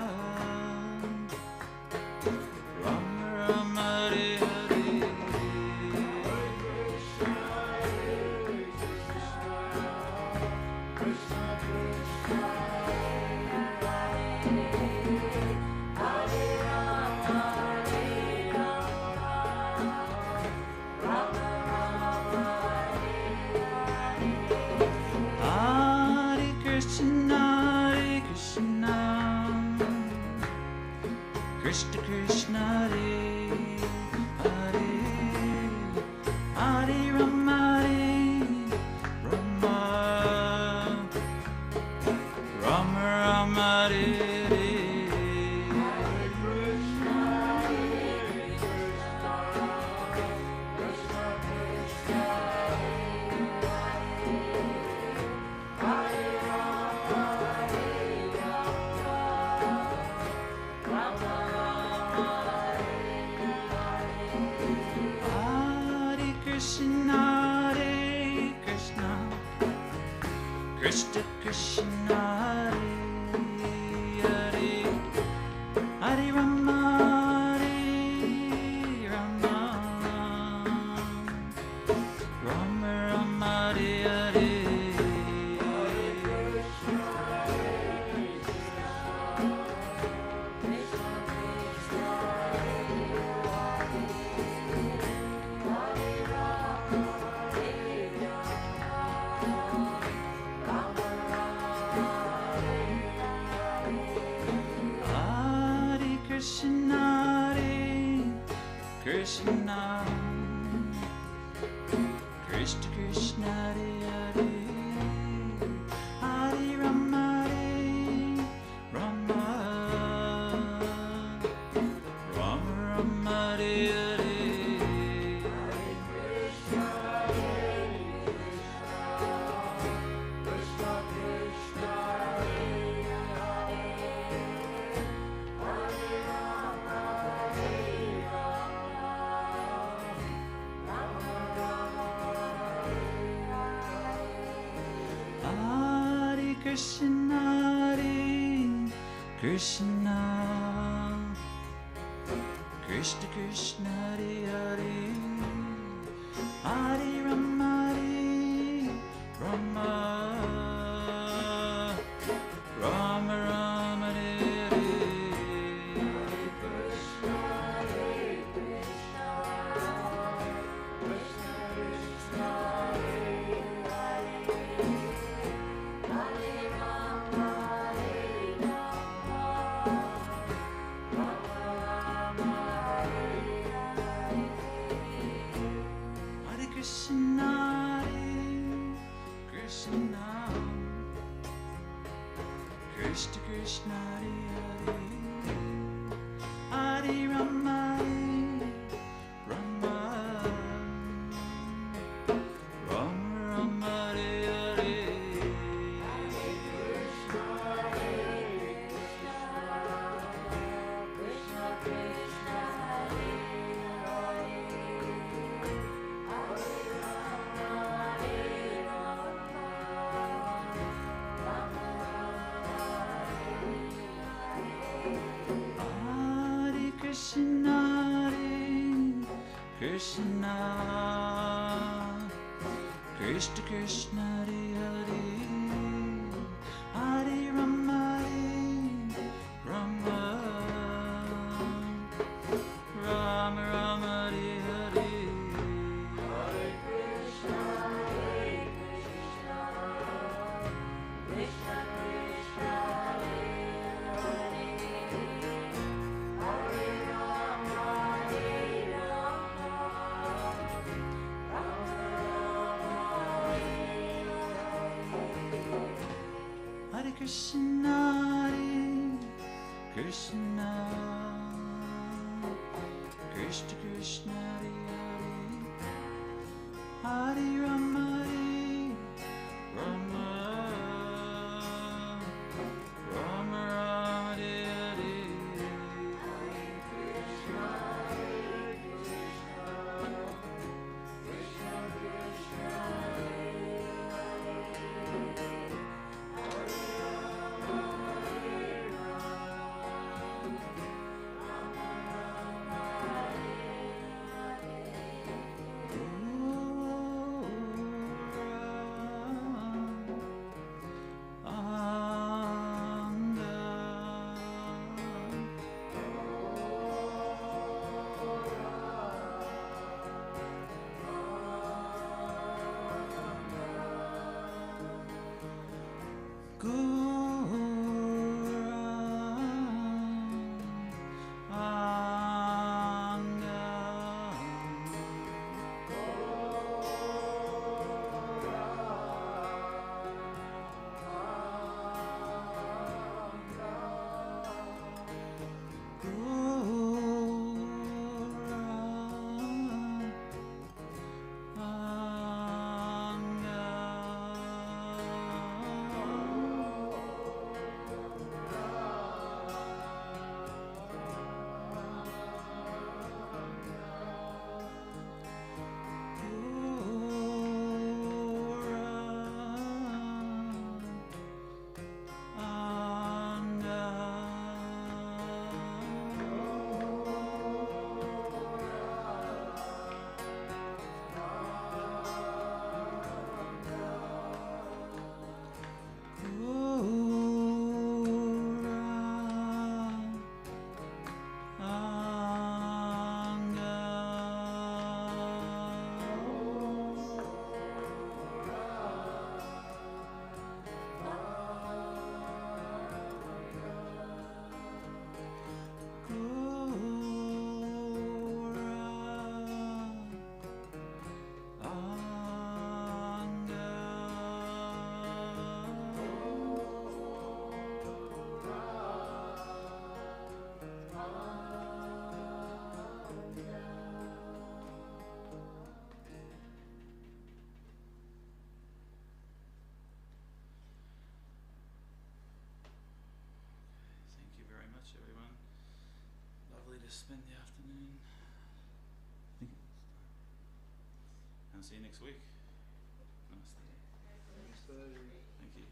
Rama Rama, Hare Hare. Krishna Krishna, Hare Hare, Hare Rama, Hare Rama, Rama Rama, Hare Hare. Krishna, Hare Krishna, Krishna Krishna, Hare Hare, Hare Rama, Hare Rama, Rama Rama, Hare Hare. Krishna, Hare Krishna, Krishna Krishna, Hare Hare, Hare Rama, Hare Rama, Rama Rama, Hare Hare. Krishna, Hare Krishna, Krishna Krishna, Hare Hare, Hare Rama, Hare Rama, Rama Rama, Hare Hare. Hare Krishna, Hare Krishna, Krishna Krishna, Hare Hare, Hare Rama, Hare Rama, Rama Rama, Hare Hare. Hare Krishna, Hare Krishna, Krishna Krishna, Hare Hare, Hare Rama, Hare Rama, Rama Rama, Hare Hare. Hare Krishna, Hare Krishna, Krishna Krishna, Hare Hare, Hare Rama, Hare Rama, Rama Rama, Hare Hare. Spend the afternoon. And see you next week. Namaste. Namaste. Thank you.